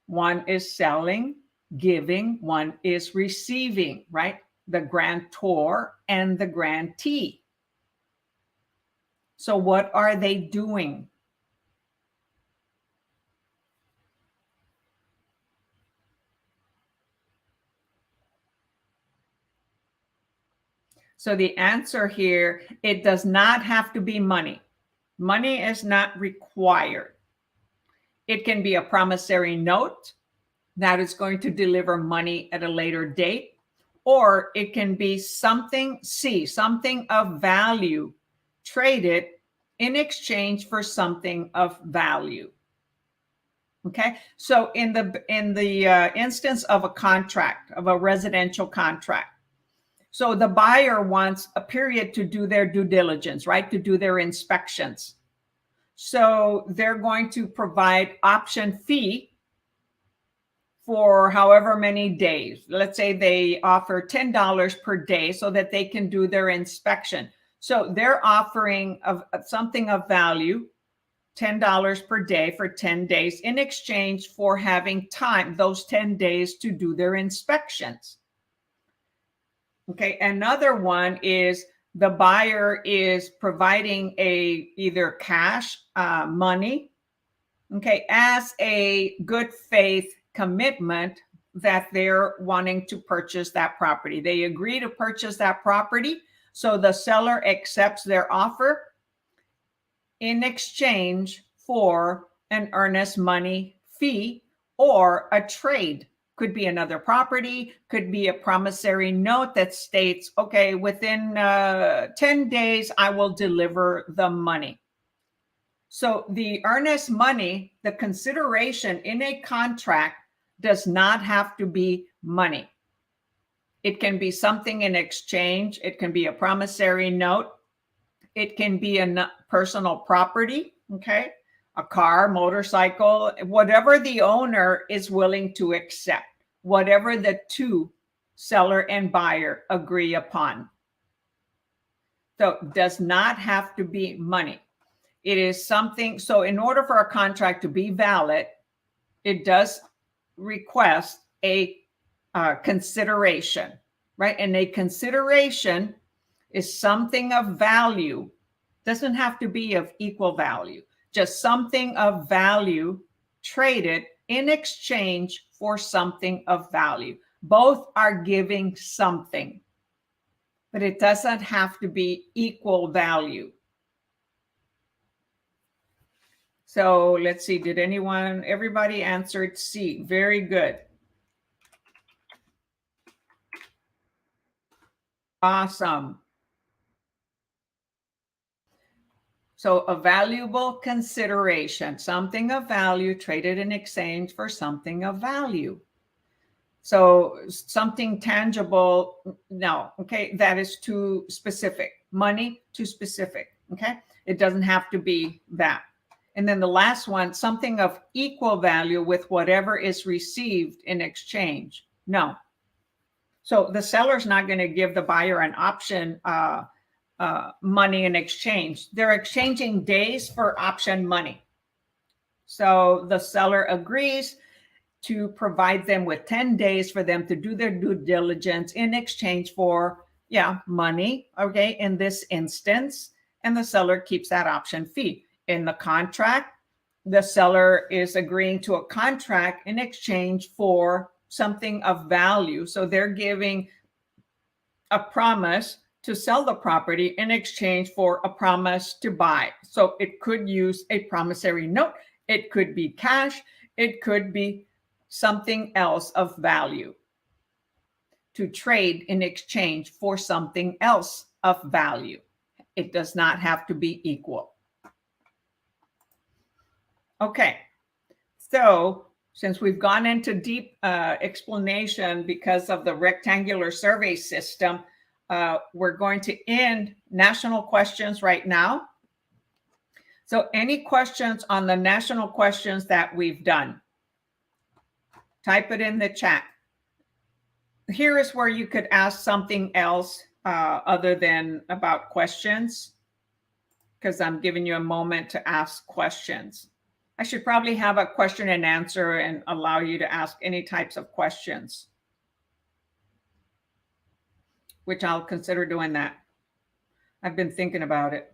A: One is selling, giving, one is receiving, right? The grantor and the grantee. So what are they doing? So the answer here, it does not have to be money. Money is not required. It can be a promissory note that is going to deliver money at a later date, or it can be something, C, something of value traded in exchange for something of value. Okay, so in the instance of a contract, of a residential contract, So the buyer wants a period to do their due diligence, right? To do their inspections. So they're going to provide option fee for however many days. Let's say they offer $10 per day so that they can do their inspection. So they're offering something of value, $10 per day for 10 days in exchange for having time, those 10 days to do their inspections. Okay, another one is the buyer is providing either cash, money, okay, as a good faith commitment that they're wanting to purchase that property. They agree to purchase that property, so the seller accepts their offer in exchange for an earnest money fee or a trade. Could be another property, could be a promissory note that states, okay, within 10 days, I will deliver the money. So the earnest money, the consideration in a contract does not have to be money. It can be something in exchange. It can be a promissory note. It can be a personal property, okay? A car, motorcycle, whatever the owner is willing to accept, whatever the two, seller and buyer, agree upon. So it does not have to be money. It is something, so in order for a contract to be valid, it does request a consideration, right? And a consideration is something of value. Doesn't have to be of equal value, just something of value traded in exchange for something of value. Both are giving something, but it doesn't have to be equal value. So let's see, everybody answered C. Very good. Awesome. So a valuable consideration, something of value traded in exchange for something of value. So something tangible, no, okay, that is too specific. Money, too specific, okay? It doesn't have to be that. And then the last one, something of equal value with whatever is received in exchange. No. So the seller's not going to give the buyer an option money in exchange. They're exchanging days for option money. So the seller agrees to provide them with 10 days for them to do their due diligence in exchange for, money, okay, in this instance. And the seller keeps that option fee. In the contract, the seller is agreeing to a contract in exchange for something of value. So they're giving a promise to sell the property in exchange for a promise to buy. So it could use a promissory note. It could be cash. It could be something else of value to trade in exchange for something else of value. It does not have to be equal. Okay, so since we've gone into deep explanation because of the rectangular survey system, we're going to end national questions right now. So any questions on the national questions that we've done? Type it in the chat. Here is where you could ask something else other than about questions, because I'm giving you a moment to ask questions. I should probably have a question and answer and allow you to ask any types of questions, which I'll consider doing that. I've been thinking about it.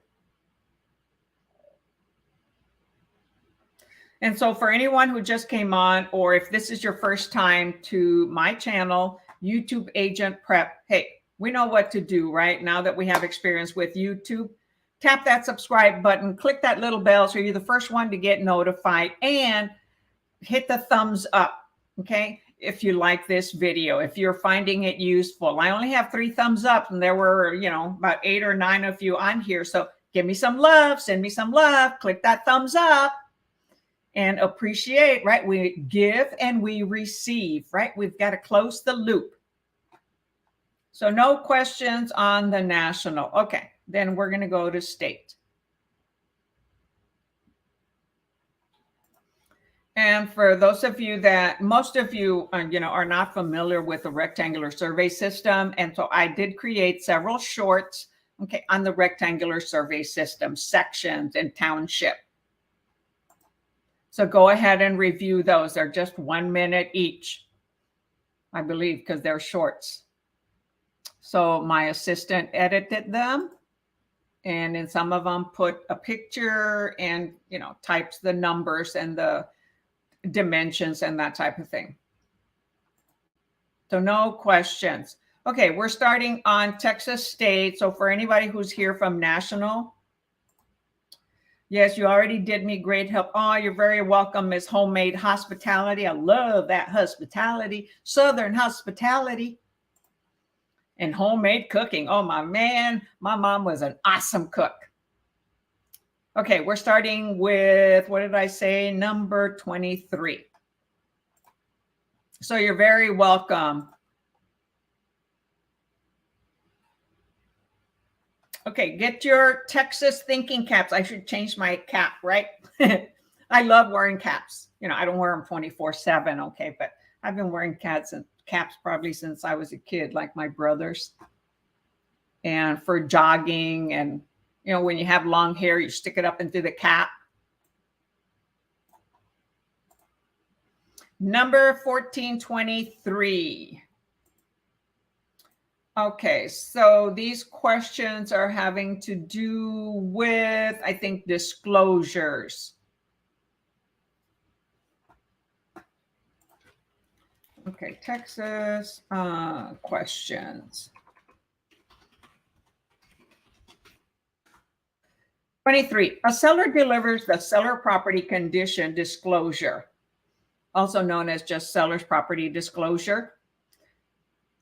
A: And so for anyone who just came on, or if this is your first time to my channel, YouTube Agent Prep, hey, we know what to do, right? Now that we have experience with YouTube, tap that subscribe button, click that little bell so you're the first one to get notified, and hit the thumbs up, okay? If you like this video, if you're finding it useful. I only have 3 thumbs up, and there were, about 8 or 9 of you on here. So give me some love, send me some love, click that thumbs up, and appreciate, right? We give and we receive, right? We've got to close the loop. So no questions on the national. Okay, then we're going to go to state. And for those of you that, most of you, are not familiar with the rectangular survey system. And so I did create several shorts, okay, on the rectangular survey system, sections and township. So go ahead and review those. They're just 1 minute each, I believe, because they're shorts. So my assistant edited them. And in some of them put a picture and, types the numbers and the dimensions and that type of thing. So no questions. Okay, we're starting on Texas State. So for anybody who's here from national, yes, you already did me great help. Oh, you're very welcome, Miss Homemade Hospitality. I love that hospitality, Southern hospitality. And homemade cooking. Oh, my man, my mom was an awesome cook. Okay, we're starting with, what did I say? Number 23. So you're very welcome. Okay, get your Texas thinking caps. I should change my cap, right? I love wearing caps. I don't wear them 24/7, okay, but I've been wearing caps probably since I was a kid, like my brothers. And for jogging and, when you have long hair, you stick it up into the cap. Number 1423. Okay, so these questions are having to do with, I think, disclosures. Okay, Texas questions. 23, a seller delivers the seller property condition disclosure, also known as just seller's property disclosure,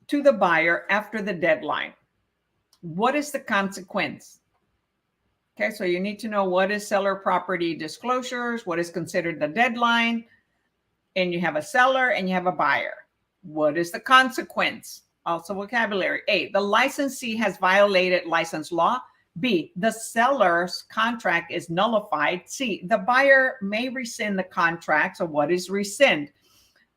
A: to the buyer after the deadline. What is the consequence? Okay, so you need to know what is seller property disclosures, what is considered the deadline, and you have a seller and you have a buyer. What is the consequence? Also vocabulary. A, the licensee has violated license law. B, the seller's contract is nullified. C, the buyer may rescind the contract. So what is rescind?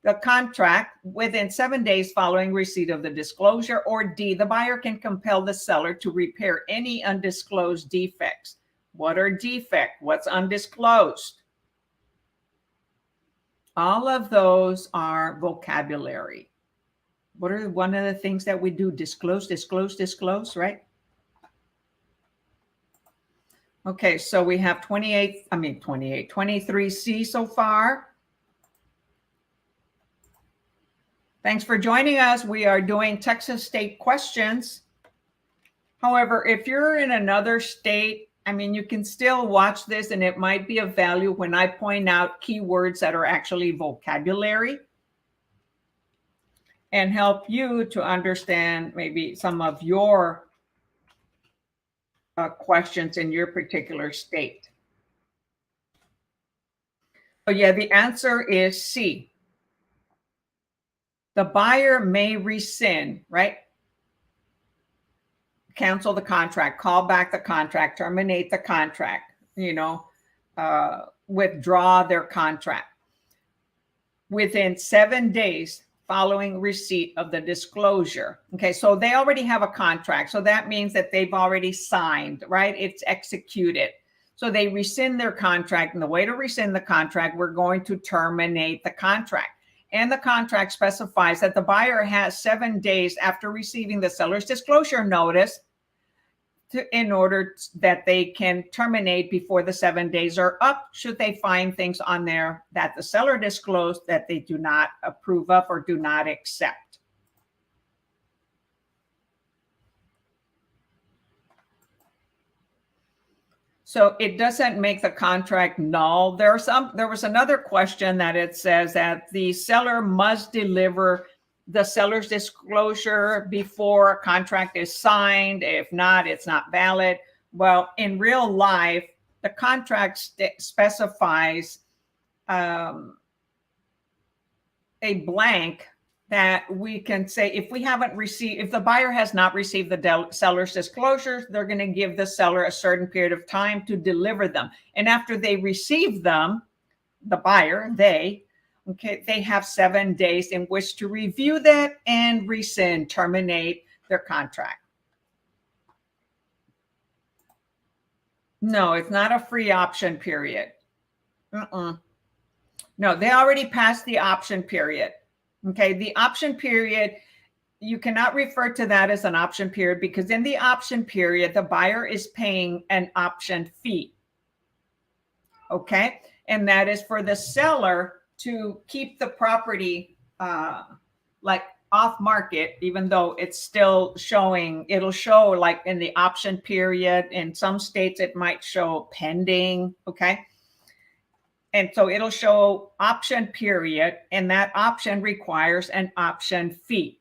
A: The contract within 7 days following receipt of the disclosure. Or D, the buyer can compel the seller to repair any undisclosed defects. What are defects? What's undisclosed? All of those are vocabulary. What are one of the things that we do? Disclose, disclose, disclose, right? Okay, so we have 23C so far. Thanks for joining us. We are doing Texas State questions. However, if you're in another state, you can still watch this and it might be of value when I point out keywords that are actually vocabulary and help you to understand maybe some of your questions in your particular state. So yeah, the answer is C. The buyer may rescind, right? Cancel the contract, call back the contract, terminate the contract, withdraw their contract within 7 days following receipt of the disclosure. Okay, so they already have a contract. So that means that they've already signed, right? It's executed. So they rescind their contract. And the way to rescind the contract, we're going to terminate the contract. And the contract specifies that the buyer has 7 days after receiving the seller's disclosure notice in order that they can terminate before the 7 days are up, should they find things on there that the seller disclosed that they do not approve of or do not accept. So it doesn't make the contract null. There was another question that it says that the seller must deliver the seller's disclosure before a contract is signed. If not, it's not valid. Well, in real life, the contract specifies a blank that we can say if the buyer has not received the seller's disclosures, they're going to give the seller a certain period of time to deliver them. And after they receive them, the buyer, they have 7 days in which to review that and rescind, terminate their contract. No, it's not a free option period. No, they already passed the option period. Okay, the option period, you cannot refer to that as an option period because in the option period, the buyer is paying an option fee. Okay, and that is for the seller to keep the property like off market, even though it's still showing, it'll show like in the option period. In some states, it might show pending. Okay. And so it'll show option period, and that option requires an option fee.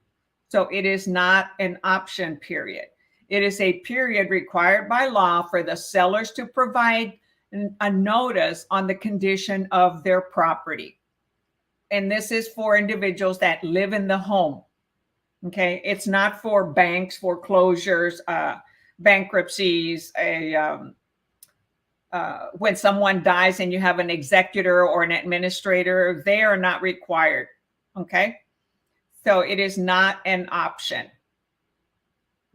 A: So it is not an option period. It is a period required by law for the sellers to provide a notice on the condition of their property. And this is for individuals that live in the home. Okay. It's not for banks, foreclosures, bankruptcies, when someone dies and you have an executor or an administrator, they are not required. Okay. So it is not an option.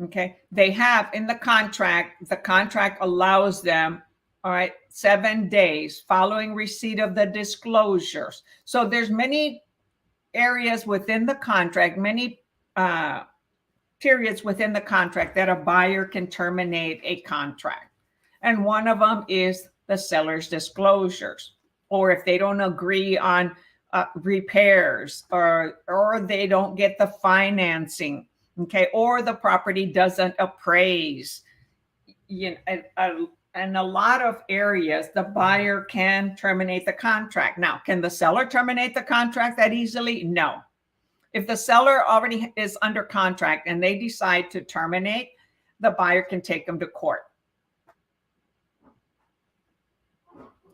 A: Okay. They have in the contract allows them, all right, 7 days following receipt of the disclosures. So there's many areas within the contract, many periods within the contract that a buyer can terminate a contract. And one of them is the seller's disclosures, or if they don't agree on repairs, or they don't get the financing, okay, or the property doesn't appraise. In a lot of areas, the buyer can terminate the contract. Now, can the seller terminate the contract that easily? No. If the seller already is under contract and they decide to terminate, the buyer can take them to court.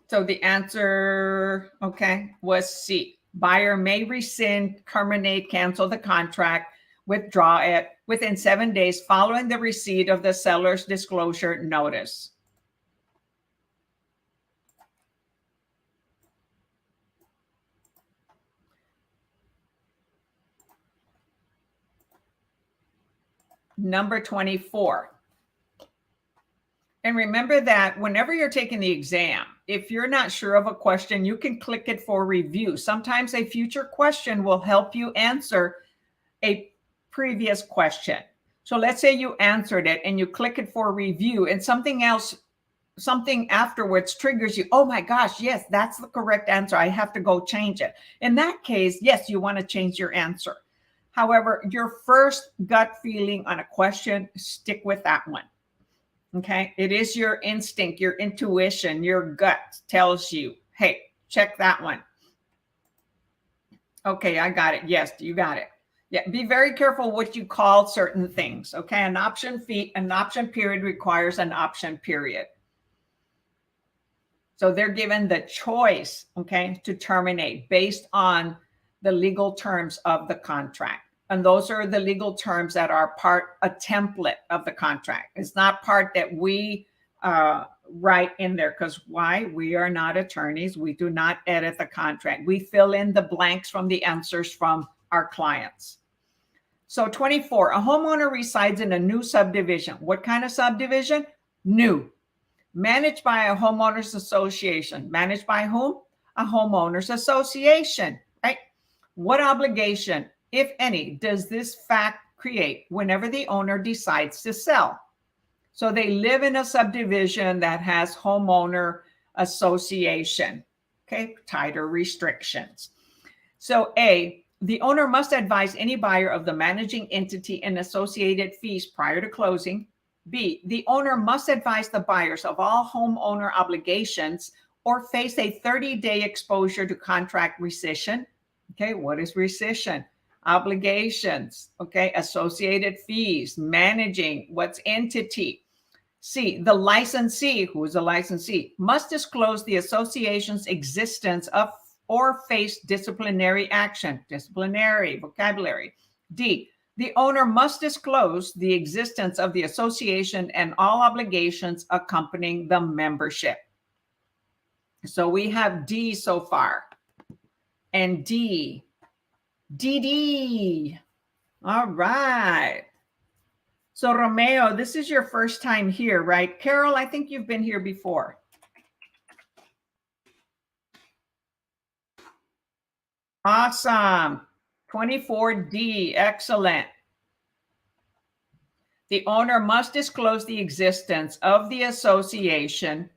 A: So the answer, okay, was C. Buyer may rescind, terminate, cancel the contract, withdraw it within 7 days following the receipt of the seller's disclosure notice. Number 24. And remember that whenever you're taking the exam, if you're not sure of a question, you can click it for review. Sometimes a future question will help you answer a previous question. So let's say you answered it and you click it for review, and something afterwards triggers you. Oh my gosh, yes, that's the correct answer. I have to go change it. In that case, yes, you want to change your answer. However, your first gut feeling on a question, stick with that one. Okay, it is your instinct, your intuition, your gut tells you, hey, check that one. Okay, I got it. Yes, you got it. Yeah, be very careful what you call certain things. Okay, an option period requires an option period. So they're given the choice, okay, to terminate based on the legal terms of the contract. And those are the legal terms that are a template of the contract. It's not part that we write in there, because why? We are not attorneys. We do not edit the contract. We fill in the blanks from the answers from our clients. So 24, a homeowner resides in a new subdivision. What kind of subdivision? New. Managed by a homeowners association. Managed by whom? A homeowners association, right? What obligation, if any, does this fact create whenever the owner decides to sell? So they live in a subdivision that has homeowner association, okay, tighter restrictions. So A, the owner must advise any buyer of the managing entity and associated fees prior to closing. B, the owner must advise the buyers of all homeowner obligations or face a 30-day exposure to contract rescission. Okay, what is rescission? Obligations, okay, associated fees, managing, what's entity. C, the licensee, who is a licensee, must disclose the association's existence of or face disciplinary action. Disciplinary vocabulary. D, the owner must disclose the existence of the association and all obligations accompanying the membership. So we have D so far. And D. DD. All right. So Romeo, this is your first time here, right? Carol, I think you've been here before. Awesome. 24D, excellent. The owner must disclose the existence of the association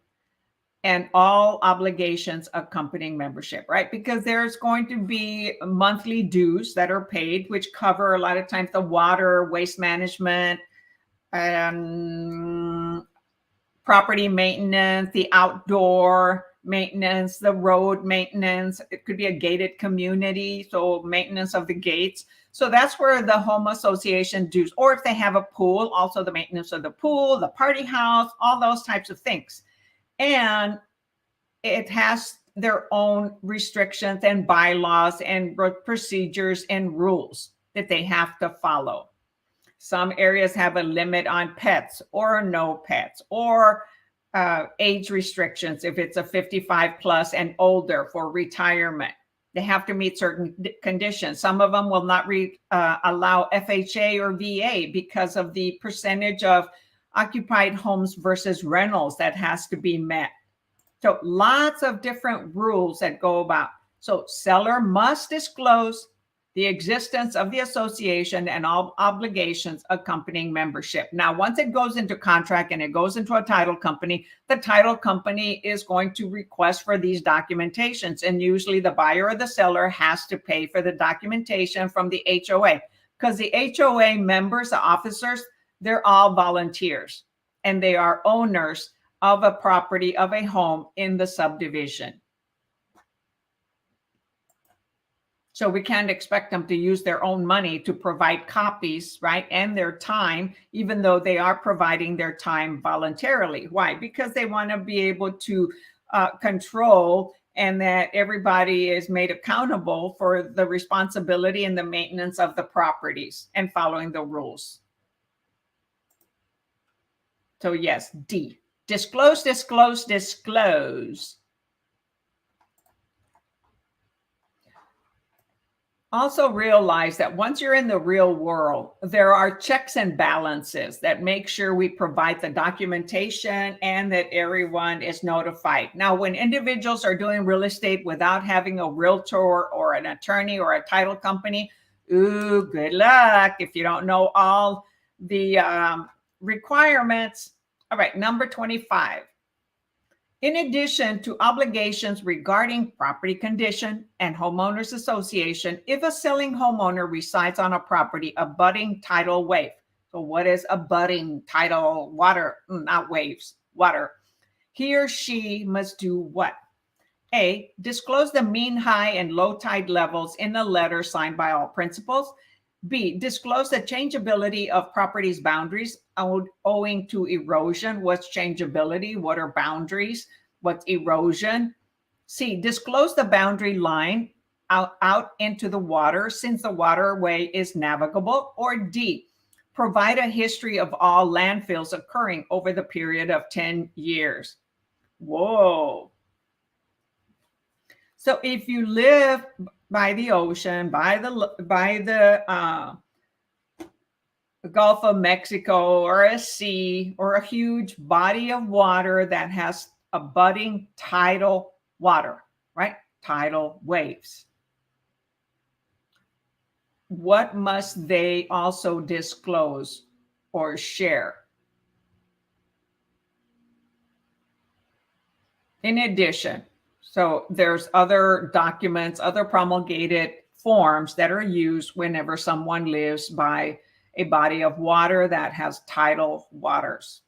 A: and all obligations accompanying membership, right? Because there's going to be monthly dues that are paid, which cover a lot of times the water, waste management, property maintenance, the outdoor maintenance, the road maintenance. It could be a gated community, so maintenance of the gates. So that's where the home association dues, or if they have a pool, also the maintenance of the pool, the party house, all those types of things. And it has their own restrictions and bylaws and procedures and rules that they have to follow. Some areas have a limit on pets or no pets, or age restrictions if it's a 55 plus and older for retirement. They have to meet certain conditions. Some of them will not allow FHA or VA because of the percentage of occupied homes versus rentals that has to be met. So lots of different rules that go about. So seller must disclose the existence of the association and all obligations accompanying membership. Now, once it goes into contract and it goes into a title company, the title company is going to request for these documentations. And usually the buyer or the seller has to pay for the documentation from the HOA, because the HOA members, the officers, they're all volunteers and they are owners of a property, of a home in the subdivision. So we can't expect them to use their own money to provide copies, right? And their time, even though they are providing their time voluntarily. Why? Because they want to be able to control, and that everybody is made accountable for the responsibility and the maintenance of the properties and following the rules. So yes, D. Disclose, disclose, disclose. Also realize that once you're in the real world, there are checks and balances that make sure we provide the documentation and that everyone is notified. Now, when individuals are doing real estate without having a realtor or an attorney or a title company, ooh, good luck if you don't know all the requirements. All right, number 25. In addition to obligations regarding property condition and homeowners association, if a selling homeowner resides on a property abutting tidal wave. So what is abutting tidal water? Not waves, water. He or she must do what? A, disclose the mean high and low tide levels in a letter signed by all principals. B, disclose the changeability of property's boundaries owing to erosion. What's changeability? What are boundaries? What's erosion? C, disclose the boundary line out into the water since the waterway is navigable. Or D, provide a history of all landfills occurring over the period of 10 years. Whoa. So if you live by the ocean, by the Gulf of Mexico, or a sea, or a huge body of water that has abutting tidal water, right? Tidal waves. What must they also disclose or share? In addition, so there's other documents, other promulgated forms that are used whenever someone lives by a body of water that has tidal waters.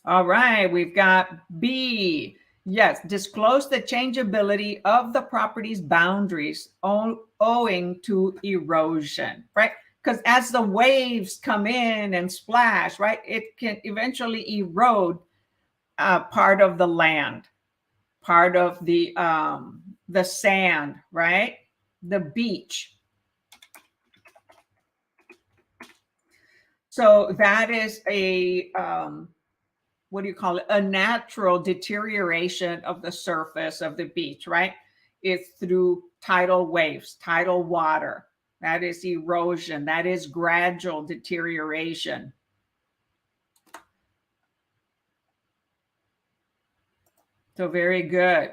A: All right, we've got B. Yes, disclose the changeability of the property's boundaries owing to erosion, right? Because as the waves come in and splash, right, it can eventually erode part of the land, part of the sand, right? The beach. So that is a, what do you call it? A natural deterioration of the surface of the beach, right? It's through tidal waves, tidal water. That is erosion. That is gradual deterioration. So very good.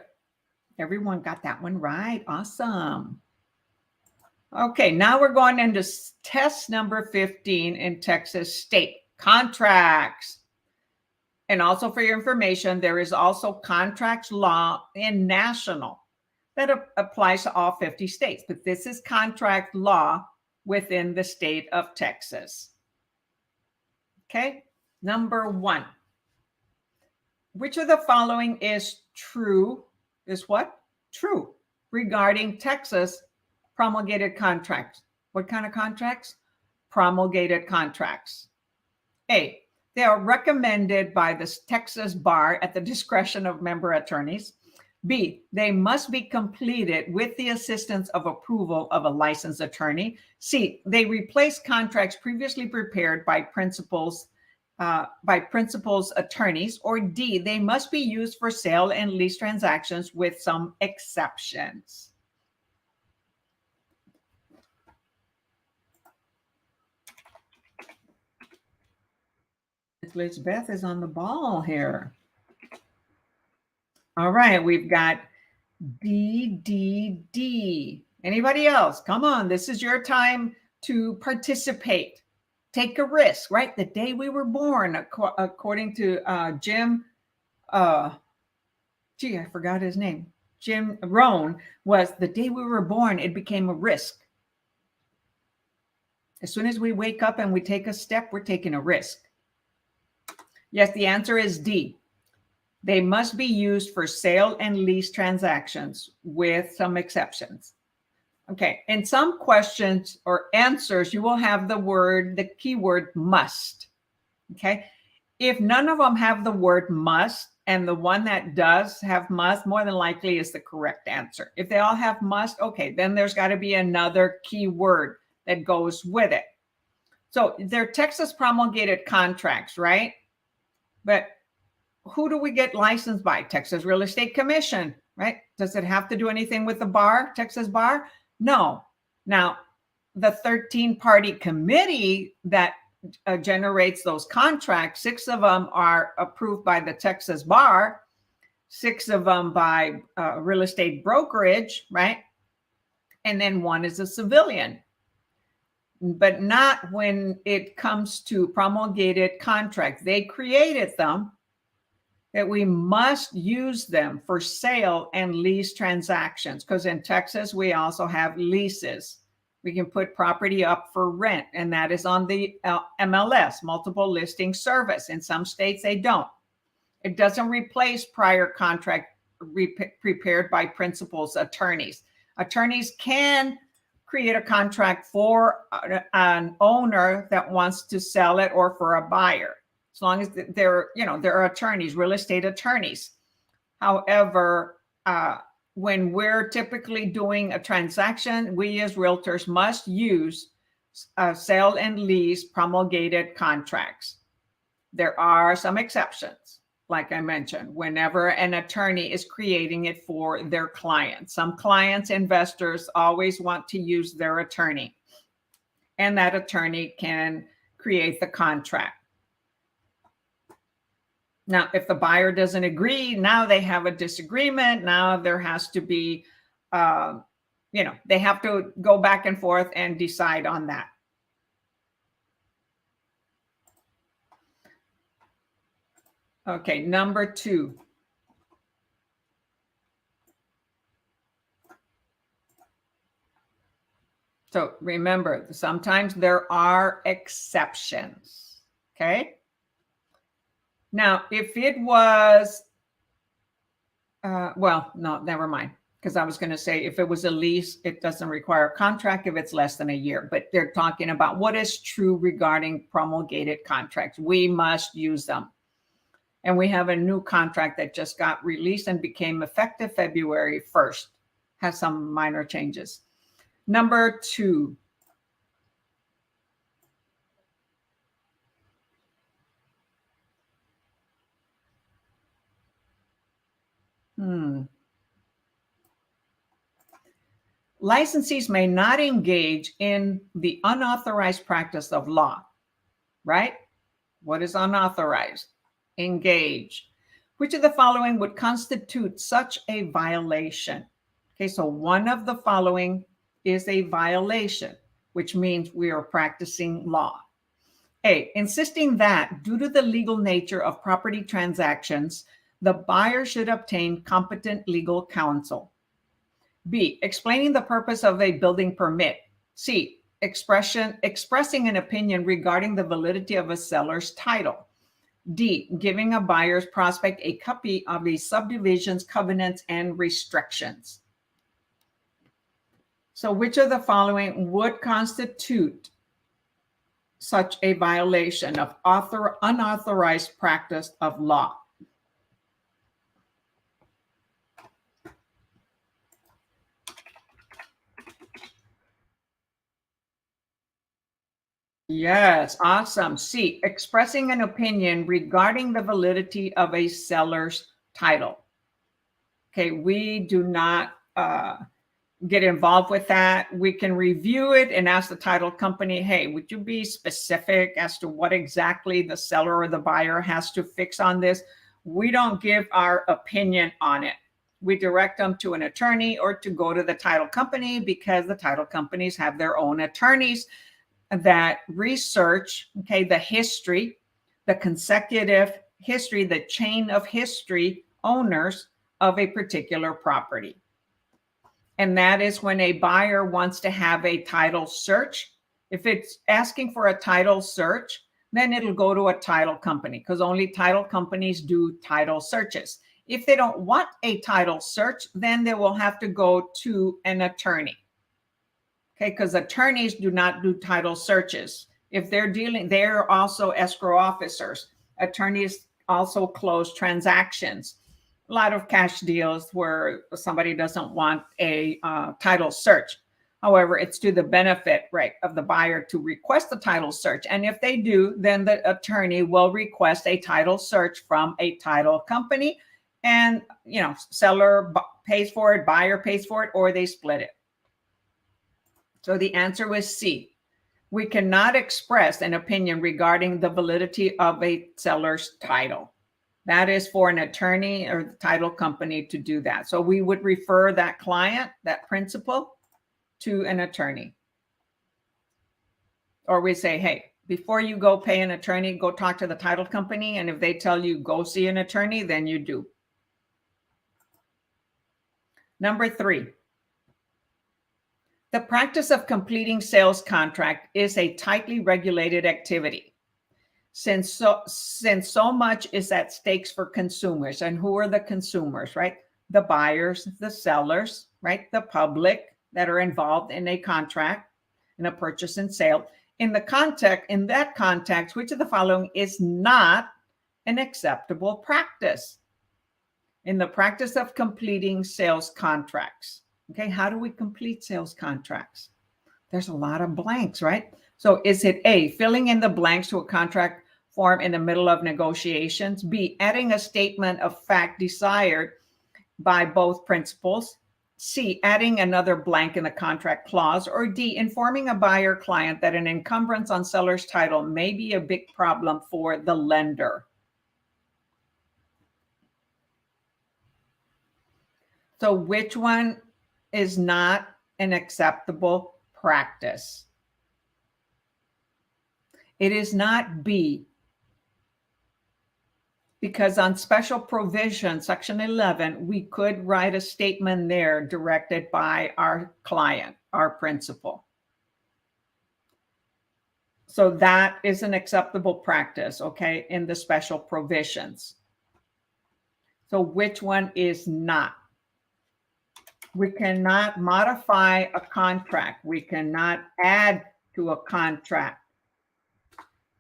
A: Everyone got that one right. Awesome. Okay, now we're going into test number 15 in Texas state contracts. And also for your information, there is also contracts law in national that applies to all 50 states, but this is contract law within the state of Texas. Okay, number 1. Which of the following is true? Is what? True regarding Texas promulgated contracts. What kind of contracts? Promulgated contracts. A, they are recommended by the Texas Bar at the discretion of member attorneys. B, they must be completed with the assistance of approval of a licensed attorney. C, they replace contracts previously prepared by principals attorneys. Or D, they must be used for sale and lease transactions with some exceptions. Elizabeth is on the ball here. All right, we've got D, D, D. Anybody else? Come on, this is your time to participate. Take a risk, right? The day we were born, according to Jim, I forgot his name. Jim Rohn, was the day we were born, it became a risk. As soon as we wake up and we take a step, we're taking a risk. Yes, the answer is D. They must be used for sale and lease transactions with some exceptions. Okay, in some questions or answers, you will have the keyword must. Okay, if none of them have the word must, and the one that does have must, more than likely is the correct answer. If they all have must, okay, then there's got to be another keyword that goes with it. So they're Texas promulgated contracts, right? But who do we get licensed by? Texas Real Estate Commission, right? Does it have to do anything with the bar, Texas Bar? No. Now, the 13-party committee that generates those contracts, 6 of them are approved by the Texas Bar, 6 of them by real estate brokerage, right? And then 1 is a civilian. But not when it comes to promulgated contracts. They created them, that we must use them for sale and lease transactions, because in Texas, we also have leases. We can put property up for rent, and that is on the MLS, multiple listing service. In some states, they don't. It doesn't replace prior contract prepared by principals attorneys. Attorneys can create a contract for an owner that wants to sell it or for a buyer, as long as they're attorneys, real estate attorneys. However, when we're typically doing a transaction, we as realtors must use sale and lease promulgated contracts. There are some exceptions, like I mentioned, whenever an attorney is creating it for their client. Some clients, investors, always want to use their attorney, and that attorney can create the contract. Now, if the buyer doesn't agree, now they have a disagreement. Now there has to be, they have to go back and forth and decide on that. Okay, number 2. So remember, sometimes there are exceptions, okay? Now, if it was, well, no, never mind. Because I was going to say, if it was a lease, it doesn't require a contract if it's less than a year. But they're talking about what is true regarding promulgated contracts. We must use them. And we have a new contract that just got released and became effective February 1st. Has some minor changes. Number 2. Licensees may not engage in the unauthorized practice of law, right? What is unauthorized? Engage. Which of the following would constitute such a violation? Okay, so one of the following is a violation, which means we are practicing law. A, insisting that due to the legal nature of property transactions, the buyer should obtain competent legal counsel. B, explaining the purpose of a building permit. C, expressing an opinion regarding the validity of a seller's title. D, giving a buyer's prospect a copy of a subdivision's covenants and restrictions. So which of the following would constitute such a violation of unauthorized practice of law? Yes, awesome. C, expressing an opinion regarding the validity of a seller's title. Okay, we do not get involved with that. We can review it and ask the title company, hey, would you be specific as to what exactly the seller or the buyer has to fix on this? We don't give our opinion on it. We direct them to an attorney or to go to the title company, because the title companies have their own attorneys that research, okay, the history, the consecutive history, the chain of history owners of a particular property. And that is when a buyer wants to have a title search. If it's asking for a title search, then it'll go to a title company, because only title companies do title searches. If they don't want a title search, then they will have to go to an attorney. Okay, because attorneys do not do title searches. If they're also escrow officers. Attorneys also close transactions. A lot of cash deals where somebody doesn't want a title search. However, it's to the benefit, right, of the buyer to request a title search. And if they do, then the attorney will request a title search from a title company, and seller pays for it, buyer pays for it, or they split it. So the answer was C. We cannot express an opinion regarding the validity of a seller's title. That is for an attorney or the title company to do that. So we would refer that client, that principal, to an attorney. Or we say, hey, before you go pay an attorney, go talk to the title company. And if they tell you go see an attorney, then you do. Number 3. The practice of completing sales contract is a tightly regulated activity. Since so much is at stakes for consumers. And who are the consumers, right? The buyers, the sellers, right? The public that are involved in a contract, in a purchase and sale. In that context, which of the following is not an acceptable practice? In the practice of completing sales contracts. Okay, how do we complete sales contracts? There's a lot of blanks, right? So is it A, filling in the blanks to a contract form in the middle of negotiations? B, adding a statement of fact desired by both principals? C, adding another blank in the contract clause? Or D, informing a buyer client that an encumbrance on seller's title may be a big problem for the lender? So which one is not an acceptable practice? It is not B, because on special provision, section 11, we could write a statement there directed by our client, our principal. So that is an acceptable practice, okay, in the special provisions. So which one is not? We cannot modify a contract. We cannot add to a contract.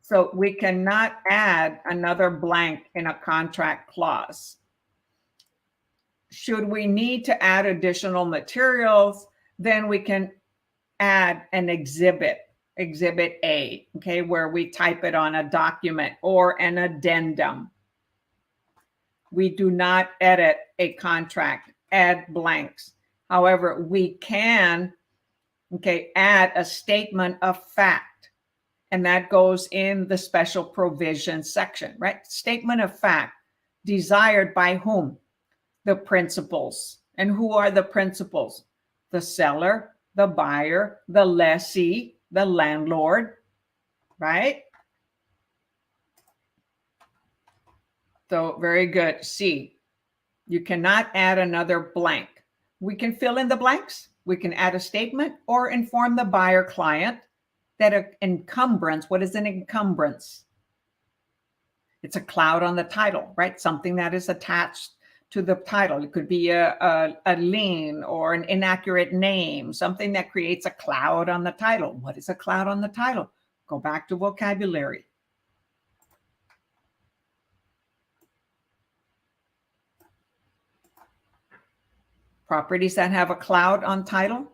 A: So we cannot add another blank in a contract clause. Should we need to add additional materials, then we can add an exhibit, Exhibit A, okay, where we type it on a document, or an addendum. We do not edit a contract, add blanks. However, we can, okay, add a statement of fact, and that goes in the special provision section, right? Statement of fact, desired by whom? The principals. And who are the principals? The seller, the buyer, the lessee, the landlord, right? So very good. C, you cannot add another blank. We can fill in the blanks. We can add a statement or inform the buyer client that an encumbrance, what is an encumbrance? It's a cloud on the title, right? Something that is attached to the title. It could be a lien or an inaccurate name, something that creates a cloud on the title. What is a cloud on the title? Go back to vocabulary. Properties that have a cloud on title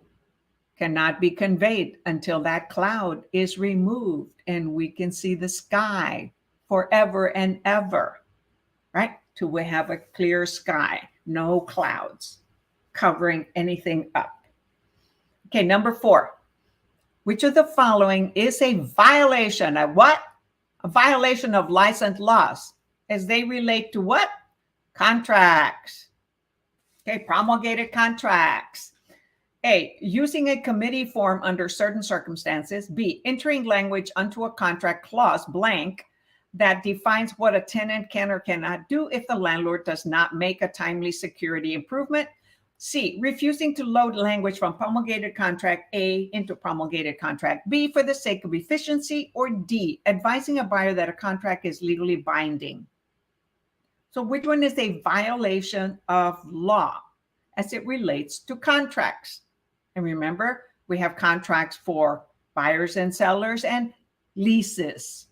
A: cannot be conveyed until that cloud is removed and we can see the sky forever and ever, right? Till we have a clear sky, no clouds covering anything up. Okay, number 4. Which of the following is a violation of what? A violation of license laws as they relate to what? Contracts. Okay, promulgated contracts. A, using a committee form under certain circumstances. B, entering language onto a contract clause blank that defines what a tenant can or cannot do if the landlord does not make a timely security improvement. C, refusing to load language from promulgated contract A into promulgated contract B for the sake of efficiency. Or D, advising a buyer that a contract is legally binding. So which one is a violation of law as it relates to contracts? And remember, we have contracts for buyers and sellers and leases.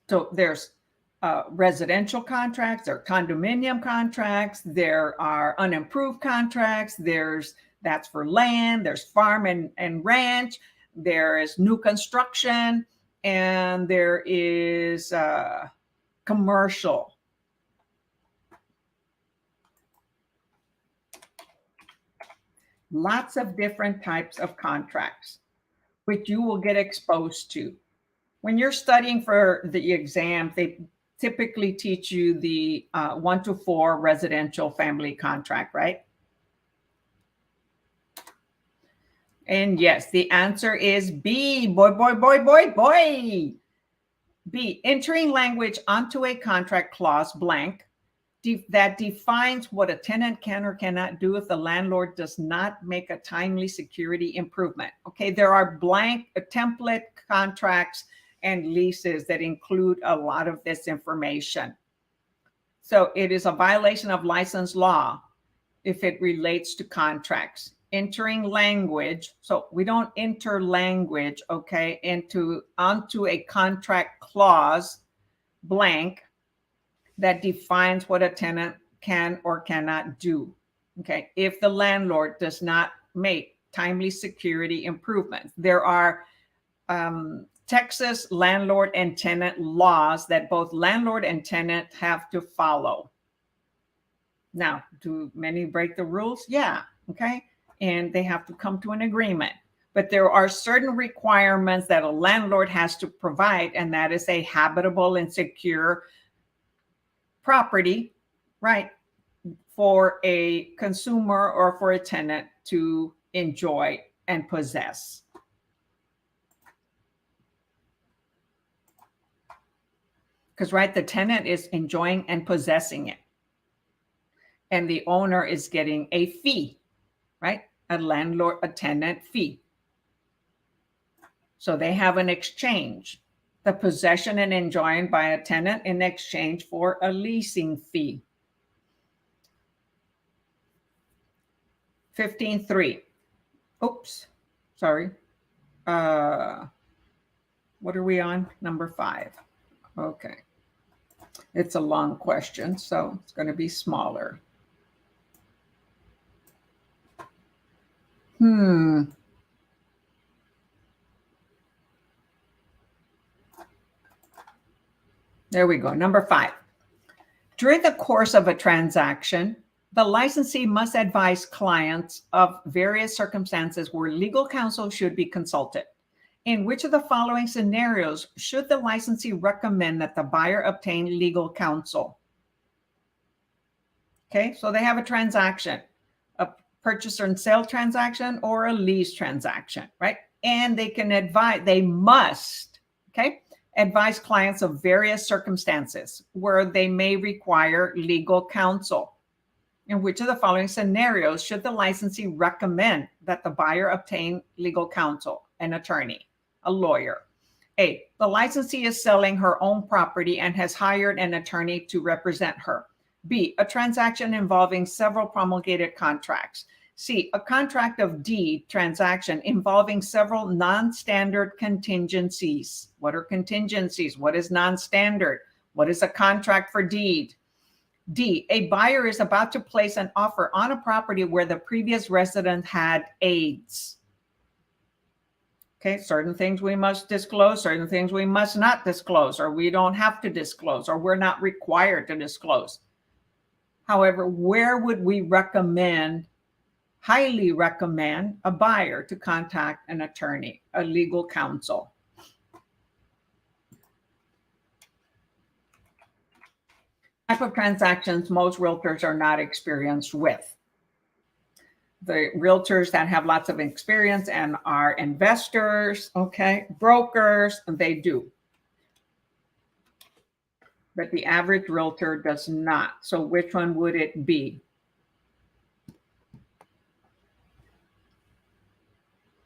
A: So there's residential contracts, there are condominium contracts, there are unimproved contracts, that's for land, there's farm and ranch, there is new construction, and there is commercial. Lots of different types of contracts, which you will get exposed to. When you're studying for the exam, they typically teach you the 1 to 4 residential family contract, right? And yes, the answer is B. Boy, boy, boy, boy, boy. B, entering language onto a contract clause blank that defines what a tenant can or cannot do if the landlord does not make a timely security improvement. Okay, there are blank template contracts and leases that include a lot of this information. So it is a violation of license law if it relates to contracts. Entering language, so we don't enter language, okay, onto a contract clause blank that defines what a tenant can or cannot do, okay, if the landlord does not make timely security improvements. There are Texas landlord and tenant laws that both landlord and tenant have to follow. Now, do many break the rules? Yeah, okay, and they have to come to an agreement. But there are certain requirements that a landlord has to provide, and that is a habitable and secure property, right, for a consumer or for a tenant to enjoy and possess. Because, right, the tenant is enjoying and possessing it. And the owner is getting a fee, right? A landlord, a tenant fee. So they have an exchange, the possession and enjoying by a tenant in exchange for a leasing fee. 15.3. Oops, sorry. What are we on? Number 5. Okay. It's a long question, so it's going to be smaller. There we go. Number 5. During the course of a transaction, the licensee must advise clients of various circumstances where legal counsel should be consulted. In which of the following scenarios should the licensee recommend that the buyer obtain legal counsel? Okay, so they have a transaction, a purchase and sale transaction or a lease transaction, right? And they can advise, they must, okay, advise clients of various circumstances where they may require legal counsel. In which of the following scenarios should the licensee recommend that the buyer obtain legal counsel, an attorney, a lawyer? A, the licensee is selling her own property and has hired an attorney to represent her. B, a transaction involving several promulgated contracts. C, a contract of deed transaction involving several non-standard contingencies. What are contingencies? What is non-standard? What is a contract for deed? D, a buyer is about to place an offer on a property where the previous resident had AIDS. Okay, certain things we must disclose, certain things we must not disclose, or we don't have to disclose, or we're not required to disclose. However, where would we recommend, highly recommend, a buyer to contact an attorney, a legal counsel? Type of transactions most realtors are not experienced with. The realtors that have lots of experience and are investors, okay, brokers, they do. But the average realtor does not. So which one would it be?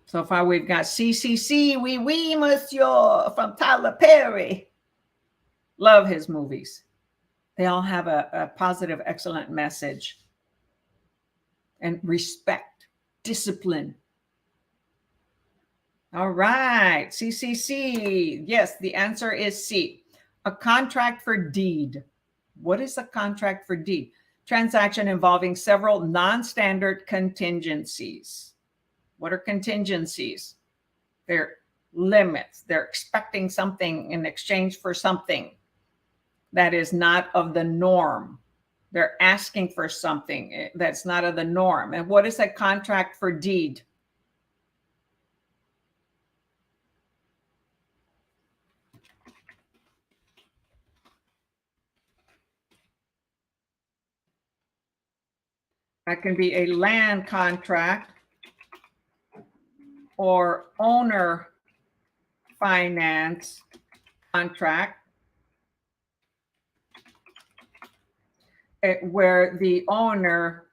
A: So far we've got CCC, oui, monsieur, from Tyler Perry. Love his movies. They all have a positive, excellent message. And respect, discipline. All right, CCC. Yes, the answer is C. A contract for deed. What is a contract for deed? Transaction involving several non-standard contingencies. What are contingencies? They're limits. They're expecting something in exchange for something that is not of the norm. They're asking for something that's not of the norm. And what is a contract for deed? That can be a land contract or owner finance contract, where the owner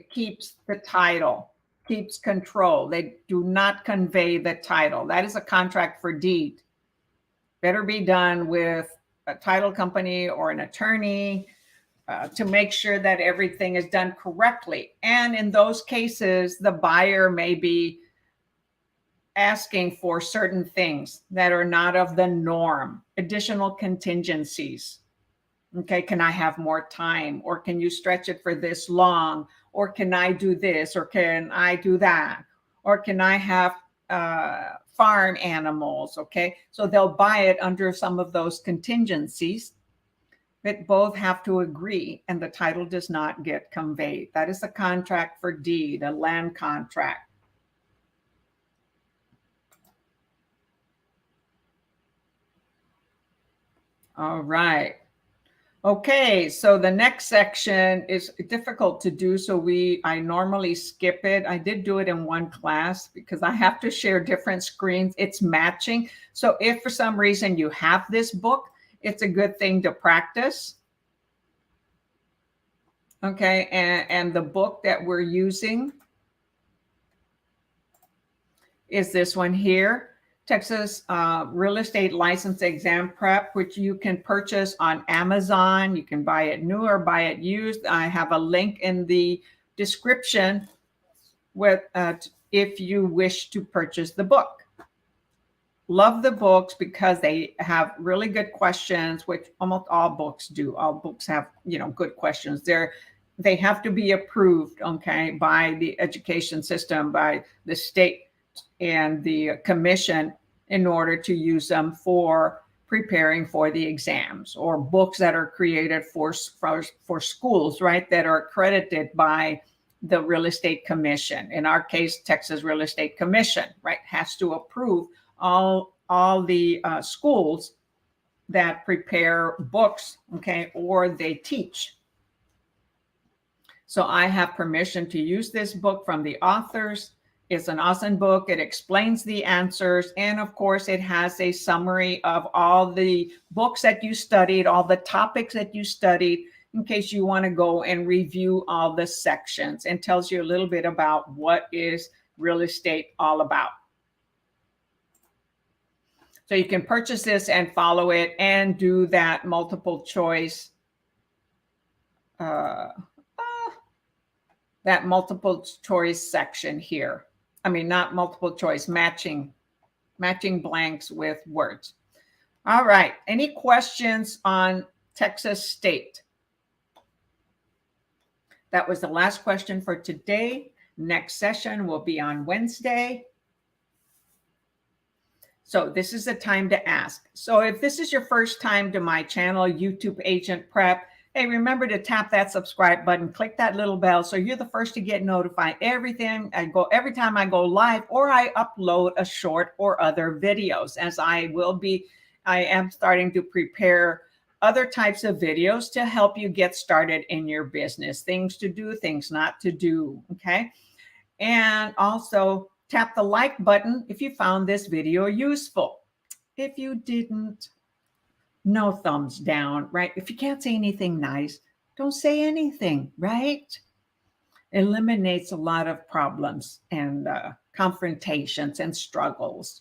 A: keeps the title, keeps control. They do not convey the title. That is a contract for deed. Better be done with a title company or an attorney to make sure that everything is done correctly. And in those cases, the buyer may be asking for certain things that are not of the norm, additional contingencies. Okay, can I have more time? Or can you stretch it for this long? Or can I do this? Or can I do that? Or can I have farm animals? Okay, so they'll buy it under some of those contingencies that both have to agree, and the title does not get conveyed. That is a contract for deed, a land contract. All right. Okay, so the next section is difficult to do, so I normally skip it. I did do it in one class because I have to share different screens. It's matching. So if for some reason you have this book, it's a good thing to practice. Okay, and the book that we're using is this one here. Texas Real Estate License Exam Prep, which you can purchase on Amazon. You can buy it new or buy it used. I have a link in the description with if you wish to purchase the book. love the books because they have really good questions, which almost all books do. All books have, good questions. They have to be approved, okay, by the education system, by the state and the commission in order to use them for preparing for the exams, or books that are created for schools, right, that are accredited by the Real Estate Commission. In our case, Texas Real Estate Commission, right, has to approve all the schools that prepare books, okay, or they teach. So I have permission to use this book from the authors. It's an awesome book. It explains the answers. And of course, it has a summary of all the books that you studied, all the topics that you studied, in case you want to go and review all the sections, and tells you a little bit about what is real estate all about. So you can purchase this and follow it and do that multiple choice, section here. I mean, not multiple choice, matching blanks with words. All right. Any questions on Texas State? That was the last question for today. Next session will be on Wednesday. So this is the time to ask. So if this is your first time to my channel, YouTube Agent Prep, hey, remember to tap that subscribe button, click that little bell so you're the first to get notified every time I go live or I upload a short or other videos, as I am starting to prepare other types of videos to help you get started in your business, things to do, things not to do, okay? And also tap the like button if you found this video useful. If you didn't, no thumbs down, right? If you can't say anything nice, don't say anything, right? Eliminates a lot of problems and confrontations and struggles,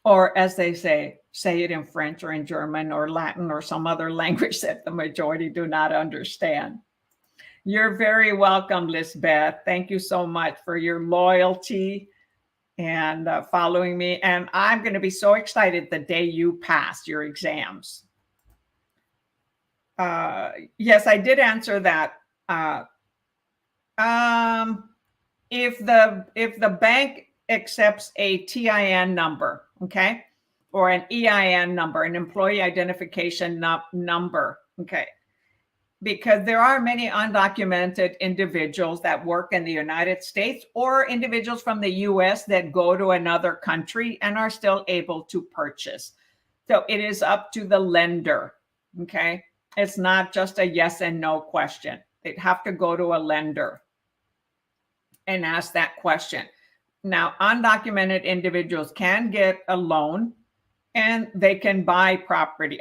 A: Or as they say it in French or in German or Latin or some other language that the majority do not understand. You're very welcome, Lisbeth. Thank you so much for your loyalty and following me. And I'm going to be so excited the day you pass your exams. Yes, I did answer that. If the bank accepts a TIN number, okay, or an EIN number, an employee identification number, okay, because there are many undocumented individuals that work in the United States or individuals from the US that go to another country and are still able to purchase. So it is up to the lender, okay? It's not just a yes and no question. They'd have to go to a lender and ask that question. Now, undocumented individuals can get a loan and they can buy a property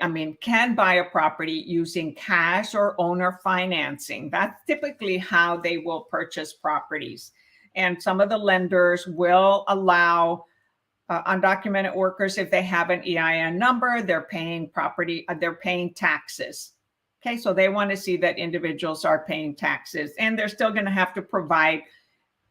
A: using cash or owner financing. That's typically how they will purchase properties. And some of the lenders will allow undocumented workers, if they have an EIN number, they're paying taxes. Okay, so they want to see that individuals are paying taxes, and they're still going to have to provide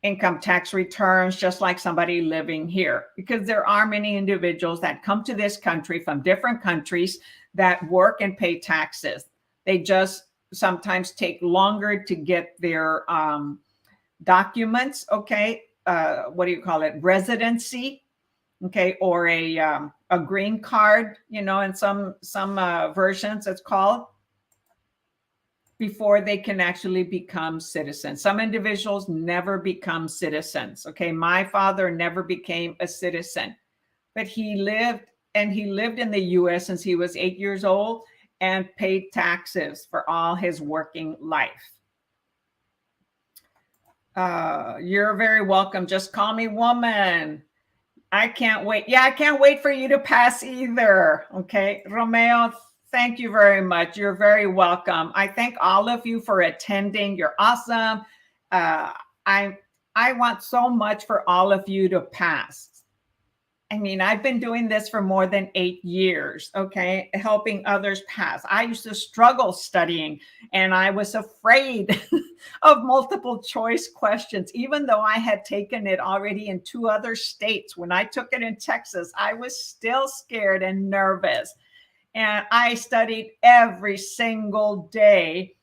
A: income tax returns, just like somebody living here, because there are many individuals that come to this country from different countries that work and pay taxes. They just sometimes take longer to get their documents, okay? Residency, okay, or a green card, in some versions it's called, before they can actually become citizens. Some individuals never become citizens. Okay, my father never became a citizen, but he lived in the US since he was 8 years old and paid taxes for all his working life. You're very welcome. Just call me woman. I can't wait. Yeah, I can't wait for you to pass either. Okay, Romeo, thank you very much. You're very welcome. I thank all of you for attending. You're awesome. I want so much for all of you to pass. I mean, I've been doing this for more than 8 years, okay, helping others pass. I used to struggle studying and I was afraid of multiple choice questions, even though I had taken it already in 2 other states. When I took it in Texas, I was still scared and nervous. And I studied every single day.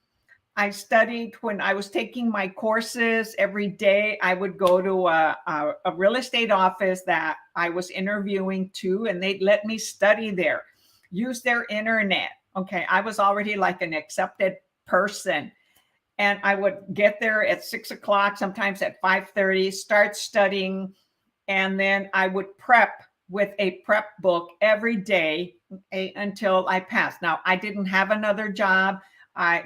A: I studied when I was taking my courses every day. I would go to a real estate office that I was interviewing to, and they'd let me study there, use their internet. Okay. I was already like an accepted person. And I would get there at 6 o'clock, sometimes at 5:30, start studying. And then I would prep with a prep book every day, until I passed. Now, I didn't have another job.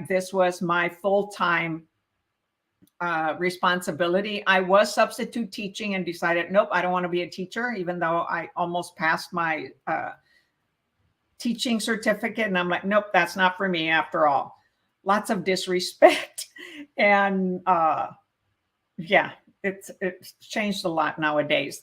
A: This was my full-time responsibility. I was substitute teaching and decided, nope, I don't want to be a teacher, even though I almost passed my teaching certificate. And I'm like, nope, that's not for me after all. Lots of disrespect. And yeah, it's changed a lot nowadays.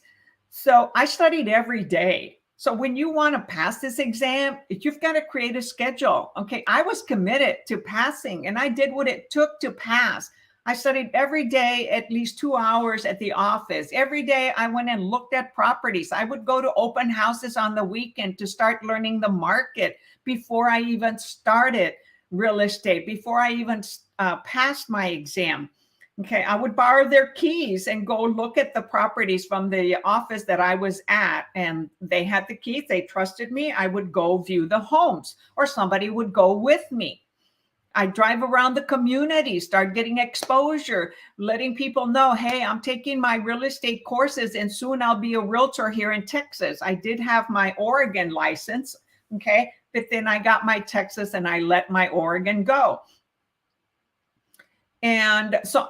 A: So I studied every day. So when you want to pass this exam, you've got to create a schedule. Okay. I was committed to passing and I did what it took to pass. I studied every day, at least 2 hours at the office. Every day I went and looked at properties. I would go to open houses on the weekend to start learning the market before I even started real estate, before I even passed my exam. Okay, I would borrow their keys and go look at the properties from the office that I was at. And they had the keys, they trusted me. I would go view the homes, or somebody would go with me. I drive around the community, start getting exposure, letting people know, hey, I'm taking my real estate courses and soon I'll be a realtor here in Texas. I did have my Oregon license, okay, but then I got my Texas and I let my Oregon go. And so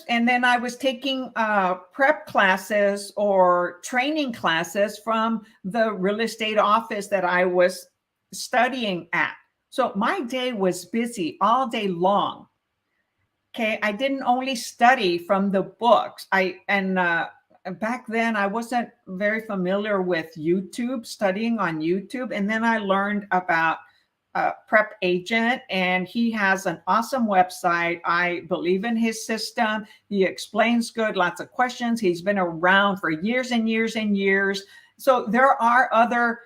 A: then I was taking prep classes or training classes from the real estate office that I was studying at. So my day was busy all day long. Okay. I didn't only study from the books. Back then I wasn't very familiar with YouTube, studying on YouTube. And then I learned about Prep Agent, and he has an awesome website. I believe in his system. He explains good, lots of questions. He's been around for years and years and years. So there are other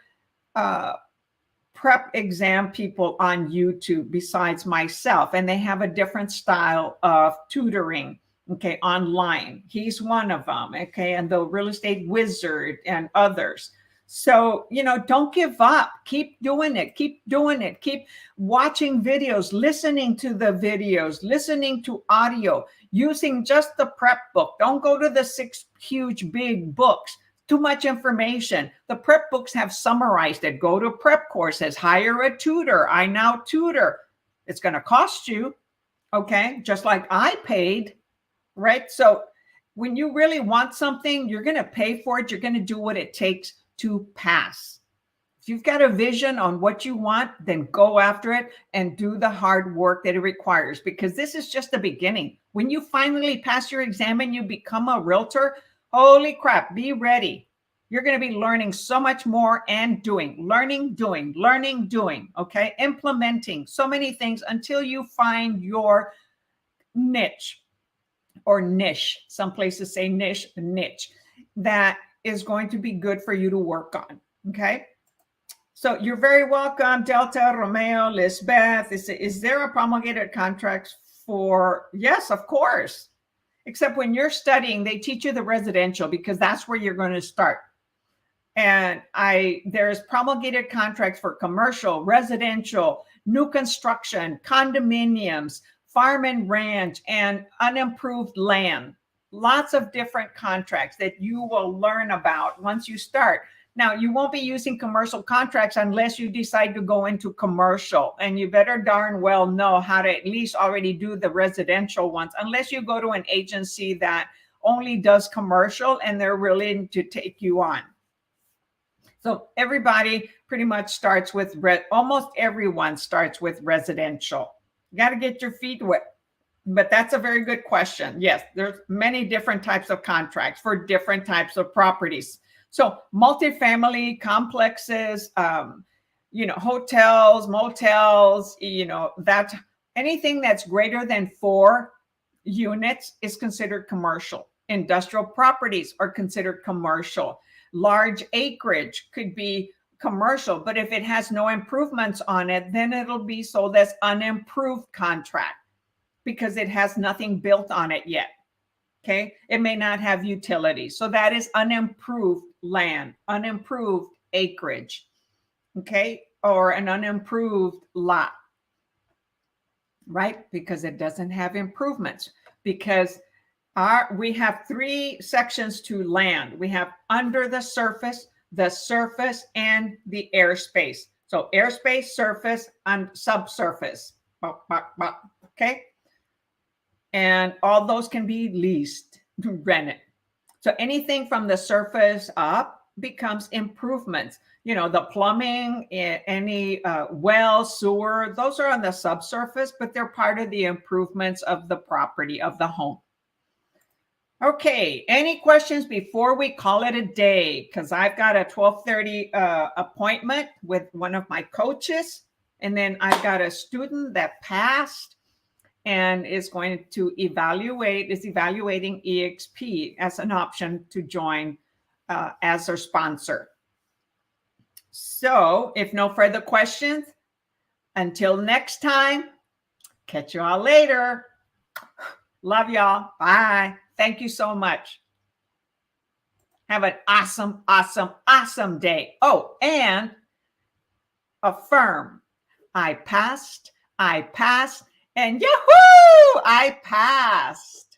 A: prep exam people on YouTube besides myself, and they have a different style of tutoring, okay, online. He's one of them, okay, and the Real Estate Wizard and others. So, don't give up. Keep doing it. Keep doing it. Keep watching videos, listening to the videos, listening to audio, using just the prep book. Don't go to the 6 huge big books. Too much information. The prep books have summarized it. Go to prep courses, hire a tutor. I now tutor. It's going to cost you, okay? Just like I paid, right? So when you really want something, you're going to pay for it. You're going to do what it takes to pass. If you've got a vision on what you want, then go after it and do the hard work that it requires, because this is just the beginning. When you finally pass your exam and you become a realtor, holy crap, be ready. You're going to be learning so much more and learning, doing, okay? Implementing so many things until you find your niche or niche. Some places say niche, that is going to be good for you to work on, okay? So you're very welcome, Delta, Romeo, Lisbeth. Is there a promulgated contract for? Yes, of course. Except when you're studying, they teach you the residential because that's where you're going to start. And there's promulgated contracts for commercial, residential, new construction, condominiums, farm and ranch, and unimproved land. Lots of different contracts that you will learn about once you start. Now, you won't be using commercial contracts unless you decide to go into commercial, and you better darn well know how to at least already do the residential ones, unless you go to an agency that only does commercial and they're willing to take you on. So everybody pretty much starts with, almost everyone starts with residential. You got to get your feet wet. But that's a very good question. Yes, there's many different types of contracts for different types of properties. So multifamily complexes, hotels, motels, that anything that's greater than 4 units is considered commercial. Industrial properties are considered commercial. Large acreage could be commercial, but if it has no improvements on it, then it'll be sold as unimproved contract because it has nothing built on it yet. Okay, it may not have utilities. So that is unimproved land, unimproved acreage, okay, or an unimproved lot, right? Because it doesn't have improvements. Because we have 3 sections to land. We have under the surface, and the airspace. So airspace, surface, and subsurface. Okay. And all those can be leased, rented. So anything from the surface up becomes improvements. The plumbing, any well, sewer, those are on the subsurface, but they're part of the improvements of the property, of the home. Okay, any questions before we call it a day? Because I've got a 12:30 appointment with one of my coaches, and then I've got a student that passed and is going to evaluating EXP as an option to join as their sponsor. So if no further questions, until next time, catch you all later. Love y'all. Bye. Thank you so much. Have an awesome, awesome, awesome day. Oh, and affirm. I passed, and yahoo! I passed.